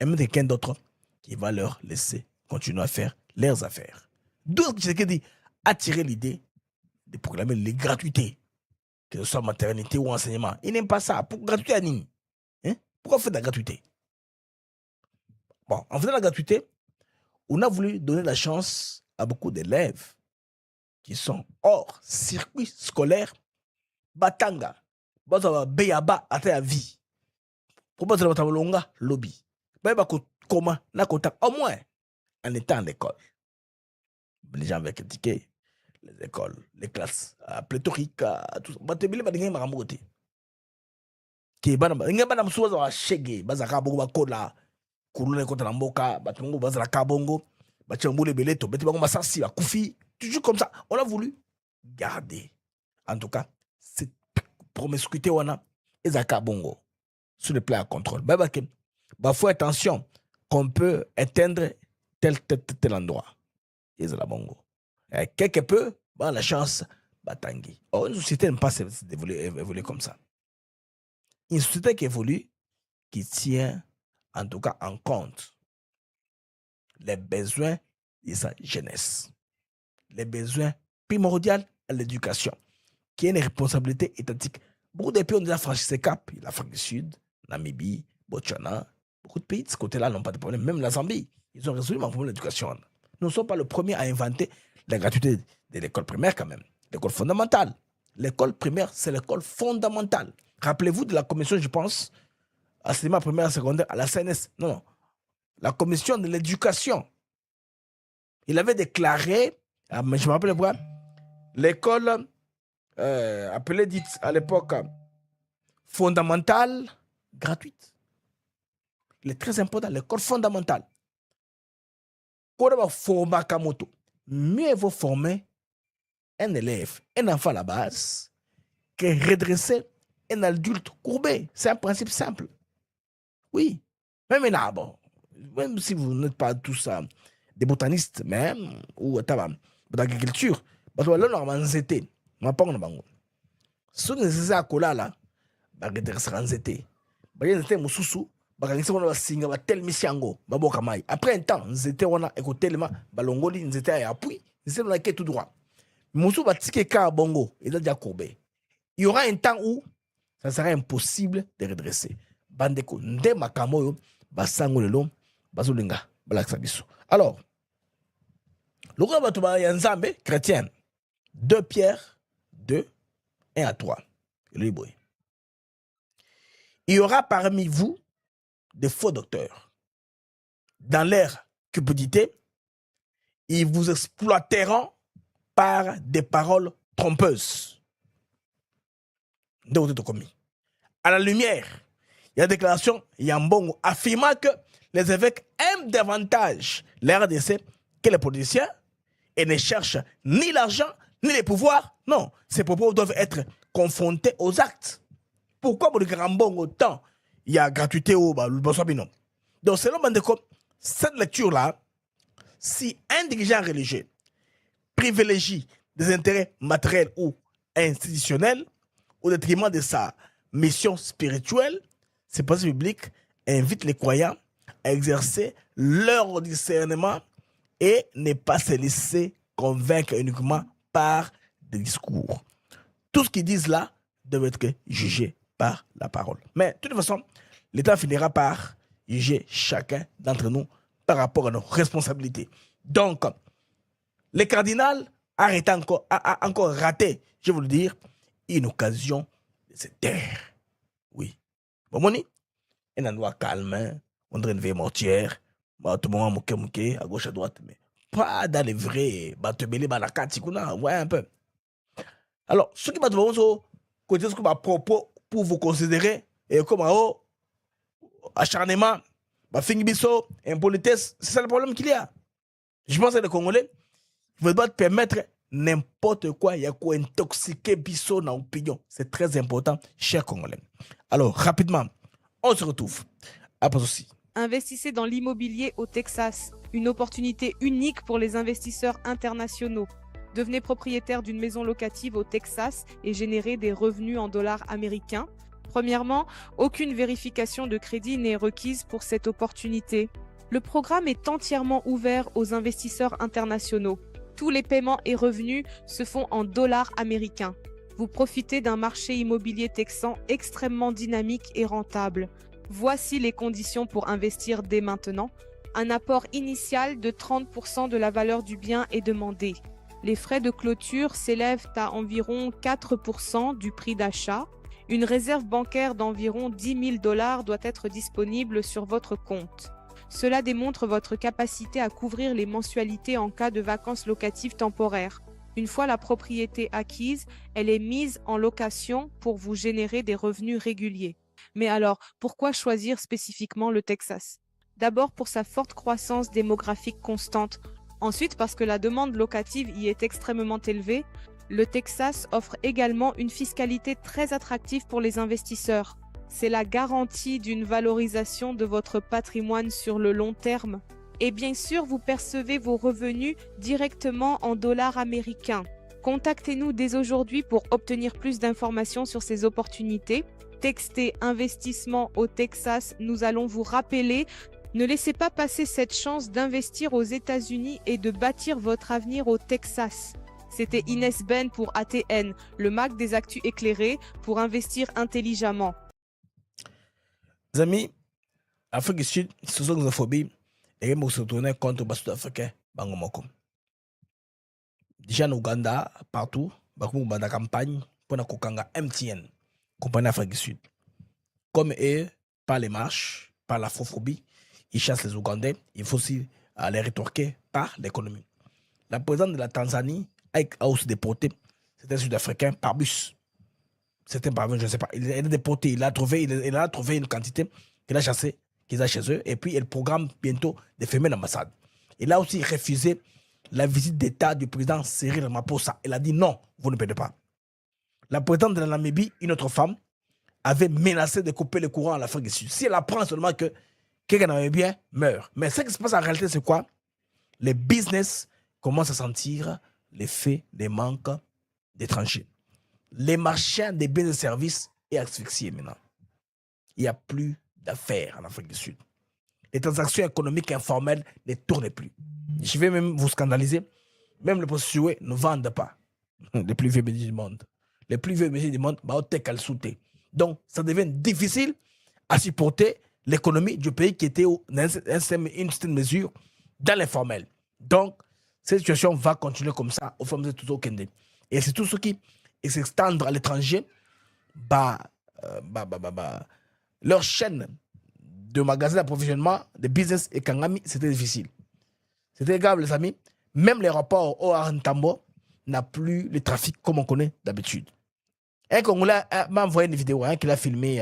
et mettre quelqu'un d'autre qui va leur laisser continuer à faire leurs affaires. D'où Tshisekedi a tiré l'idée de proclamer les gratuités, que ce soit maternité ou enseignement. Il n'aime pas ça. Pour gratuité à Nîmes. Pourquoi faire de la gratuité? Bon, en faisant la gratuité, on a voulu donner la chance à beaucoup d'élèves qui sont hors circuit scolaire, Batanga, Beyaba, à ta vie. Pourquoi tu vas longa lobby? Comment, au moins, en étant en école. Les gens avaient critiqué les écoles, les classes pléthoriques, tout ça. Qui bana msuwaza wa shege bazaka bongo bakola kulune kota na mboka batongo bazala kabongo bachambule beleto beti bango masasi bakufi toujours comme ça. On a voulu garder en tout cas cette promiscuité wana ezaka bongo sur le plan à contrôle. Bah faut attention qu'on peut atteindre tel endroit. Ezala bongo. Quelque peu, bah la chance batangi. Or une société n'aime pas évoluer comme ça. Une société qui évolue, qui tient en tout cas en compte les besoins de sa jeunesse, les besoins primordiaux à l'éducation, qui est une responsabilité étatique. Beaucoup de pays ont déjà franchi ces caps. L'Afrique du Sud, Namibie, Botswana, beaucoup de pays de ce côté-là n'ont pas de problème. Même la Zambie, ils ont résolu le problème de l'éducation. Nous ne sommes pas le premier à inventer la gratuité de l'école primaire quand même. L'école fondamentale. L'école primaire, c'est l'école fondamentale. Rappelez-vous de la commission, je pense, à l'enseignement primaire et secondaire, à la CNS. Non. La commission de l'éducation. Il avait déclaré, je me rappelle pas, l'école appelée dite à l'époque fondamentale gratuite. Il est très important, l'école fondamentale. Quand on va former Kamoto, mieux vaut former un élève, un enfant à la base, que redresser un adulte courbé. C'est un principe simple. Oui. Même un arbre. Même si vous n'êtes pas tous des botanistes, même, ou d'agriculture, parce que là, normalement, c'était. Je ne sais pas. Si vous avez un cola là, vous avez un zété. Vous avez un soussou. Après un temps, nzete wana ekotelema balongoli nzete ya appui, nzete wana ke tout droit. Musu batike ka bongo, il a déjà courbé. Il y aura un temps où ça sera impossible de redresser. Bandeko nde makamoyo basango lelo bazolinga balakisa biso. Alors, le roi batuba ya nzambe chrétien 2 Pierre 2 1 à 3. Il y aura parmi vous des faux docteurs. Dans leur cupidité, ils vous exploiteront par des paroles trompeuses. À la lumière, il y a une déclaration Yambongo affirmant que les évêques aiment davantage l'RDC que les politiciens et ne cherchent ni l'argent ni les pouvoirs. Non, ces propos doivent être confrontés aux actes. Pourquoi pour le grand bon autant il y a gratuité au Boswabino? Donc, selon Bandeko, cette lecture-là, si un dirigeant religieux privilégie des intérêts matériels ou institutionnels au détriment de sa mission spirituelle, ces pensées bibliques invitent les croyants à exercer leur discernement et ne pas se laisser convaincre uniquement par des discours. Tout ce qu'ils disent là doit être jugé par la parole. Mais de toute façon, l'État finira par juger chacun d'entre nous par rapport à nos responsabilités. Donc, le cardinal a encore raté, je veux le dire, une occasion de se taire. Oui. Bon, moni, un endroit calme, on dirait une veille mortière, tout le monde mouké, à gauche, à droite, mais pas dans les vrais, ouais, un peu. Alors, ce qui m'a trouvé, côté ce que ma propos pour vous considérer et comme acharnement, fingibiso, impolitesse, c'est ça le problème qu'il y a. Je pense que les Congolais ne veulent pas te permettre n'importe quoi, il y a quoi intoxiquer biso dans l'opinion. C'est très important, chers Congolais. Alors, rapidement, on se retrouve après ceci. Investissez dans l'immobilier au Texas, une opportunité unique pour les investisseurs internationaux. Devenez propriétaire d'une maison locative au Texas et générez des revenus en dollars américains. Premièrement, aucune vérification de crédit n'est requise pour cette opportunité. Le programme est entièrement ouvert aux investisseurs internationaux. Tous les paiements et revenus se font en dollars américains. Vous profitez d'un marché immobilier texan extrêmement dynamique et rentable. Voici les conditions pour investir dès maintenant. Un apport initial de 30% de la valeur du bien est demandé. Les frais de clôture s'élèvent à environ 4% du prix d'achat. Une réserve bancaire d'environ $10 000 doit être disponible sur votre compte. Cela démontre votre capacité à couvrir les mensualités en cas de vacances locatives temporaires. Une fois la propriété acquise, elle est mise en location pour vous générer des revenus réguliers. Mais alors, pourquoi choisir spécifiquement le Texas? D'abord pour sa forte croissance démographique constante. Ensuite parce que la demande locative y est extrêmement élevée. Le Texas offre également une fiscalité très attractive pour les investisseurs. C'est la garantie d'une valorisation de votre patrimoine sur le long terme. Et bien sûr, vous percevez vos revenus directement en dollars américains. Contactez-nous dès aujourd'hui pour obtenir plus d'informations sur ces opportunités. Textez investissement au Texas, nous allons vous rappeler. Ne laissez pas passer cette chance d'investir aux États-Unis et de bâtir votre avenir au Texas. C'était Inès Ben pour ATN, le Mac des actus éclairés pour investir intelligemment. Les amis, Afrique du Sud, ce sont des phobies et ils se tourner contre les Sud-Africains. Déjà en Ouganda, partout, beaucoup de campagne pour la MTN, compagnie Afrique du Sud. Comme eux, par les marches, par la phobie, ils chassent les Ougandais, il faut aussi les rétorquer par l'économie. La présidente de la Tanzanie a aussi déporté certains Sud-Africains par bus. Certains par bus, je ne sais pas. Il a déporté, il a trouvé une quantité qu'il a chassée, qu'ils ont chez eux, et puis il programme bientôt de fermer l'ambassade. Il a aussi refusé la visite d'État du président Cyril Ramaphosa. Il a dit non, vous ne payez pas. La présidente de la Namibie, une autre femme, avait menacé de couper le courant à l'Afrique du Sud. Si elle apprend seulement que quelqu'un n'avait bien meurt. Mais ce qui se passe en réalité, c'est quoi? Les business commencent à sentir l'effet des manques d'étrangers. Les marchands des biens et services est asphyxié maintenant. Il n'y a plus d'affaires en Afrique du Sud. Les transactions économiques informelles ne tournent plus. Je vais même vous scandaliser. Même les prostituées ne vendent pas. Les plus vieux métiers du monde. Les plus vieux métiers du monde, donc ça devient difficile à supporter l'économie du pays qui était dans une certaine mesure dans l'informel. Donc, cette situation va continuer comme ça au fur et à mesure au Kenya. Et c'est tout ce qui s'étendre à l'étranger, leur chaîne de magasins d'approvisionnement, de business et Kangami, c'était difficile. C'était grave, les amis. Même l'aéroport au Arantambo n'a plus le trafic comme on connaît d'habitude. Un Congolais m'a envoyé une vidéo qu'il a filmé,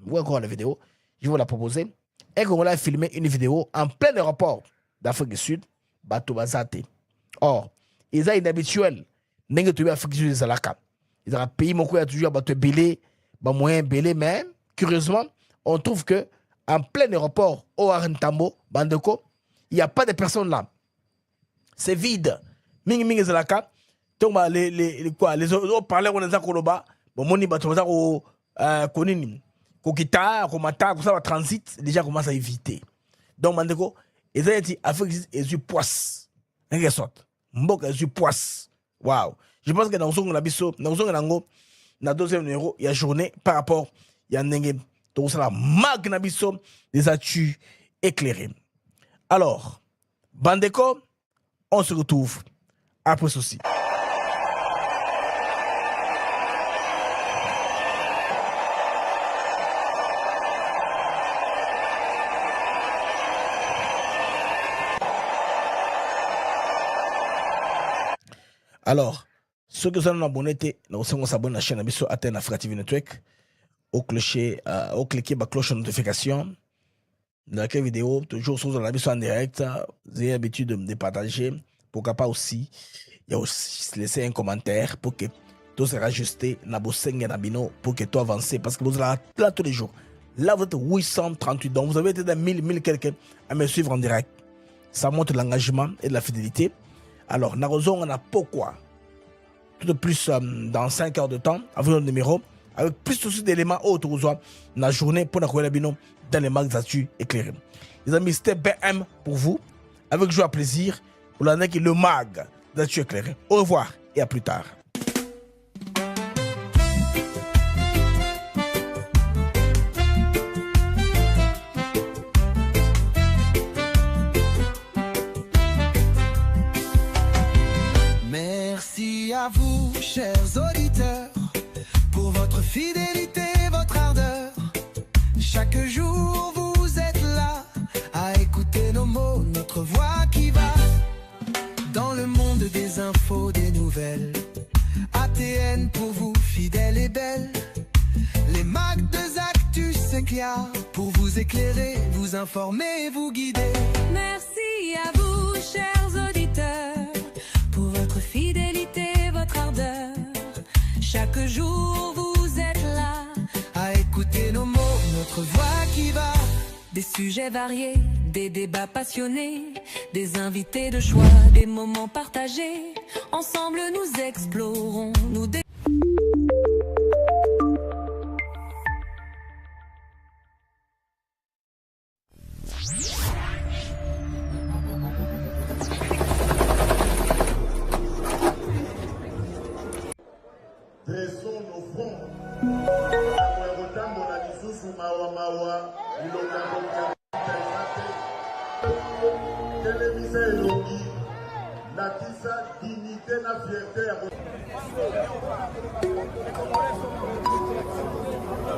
où encore la vidéo, je vais vous la proposer. Un Congolais a filmé une vidéo en plein aéroport d'Afrique du Sud, Bato Bazate. Or, ils ont une habituelle, n'engagent pas l'Afrique du Sud des Alaka. Ils ont un pays, mon coup, il y a toujours Bato Belé, moyen Belé, mais curieusement, on trouve que en plein aéroport, au Arantambo, Bandeko, il n'y a pas de personnes là. C'est vide. Mingi Zalaka, donc les autres parlent on est à Koloba, bon moni batoza ko konini, ko kita, ko mata, ko ça transit, déjà commence à éviter. Donc Bandeko, ils ont dit Afrique est du poisse. En quelque sorte, Mbok est du poisse. Waouh. Je pense que dans son labiso, dans son lango, na deuxième numéro, il y a journée par rapport il y a nenge donc ça la magnabiso des actus éclairés. Alors, Bandeko, on se retrouve après ceci. Alors, ceux qui sont abonnés, nous sommes abonnés à la chaîne Abisso Aten Africa TV Network. Au cliquer la cloche de notification. Dans la vidéo, toujours sur la Abisso en direct, vous avez l'habitude de partager. Pourquoi pas aussi, il y a aussi laisser un commentaire pour que tout sera ajusté pour que tout avance. Parce que vous êtes là tous les jours. Là, vous êtes 838. Donc, vous avez été dans 1000 quelqu'un à me suivre en direct. Ça montre l'engagement et la fidélité. Alors, Narozon, on a pourquoi tout de plus dans 5 heures de temps, avec notre numéro, avec plus aussi d'éléments autour de la journée pour la Bino dans les marques d'actu éclairées. Les amis, c'était BM pour vous, avec joie et plaisir, pour l'année qui est le mag d'actu éclairé. Au revoir et à plus tard. Merci à vous, chers auditeurs, pour votre fidélité, votre ardeur. Chaque jour, vous êtes là à écouter nos mots, notre voix qui va dans le monde des infos, des nouvelles. ATN pour vous, fidèle et belle. Les mags de actus, c'est clair, pour vous éclairer, vous informer, vous guider. Merci à vous, chers auditeurs, pour votre fidélité, votre ardeur. sujets variés, des débats passionnés, des invités de choix, des moments partagés. Ensemble nous explorons, nous Dressons nos fronts. Télévisa elongi, nakisa dignité na fierté.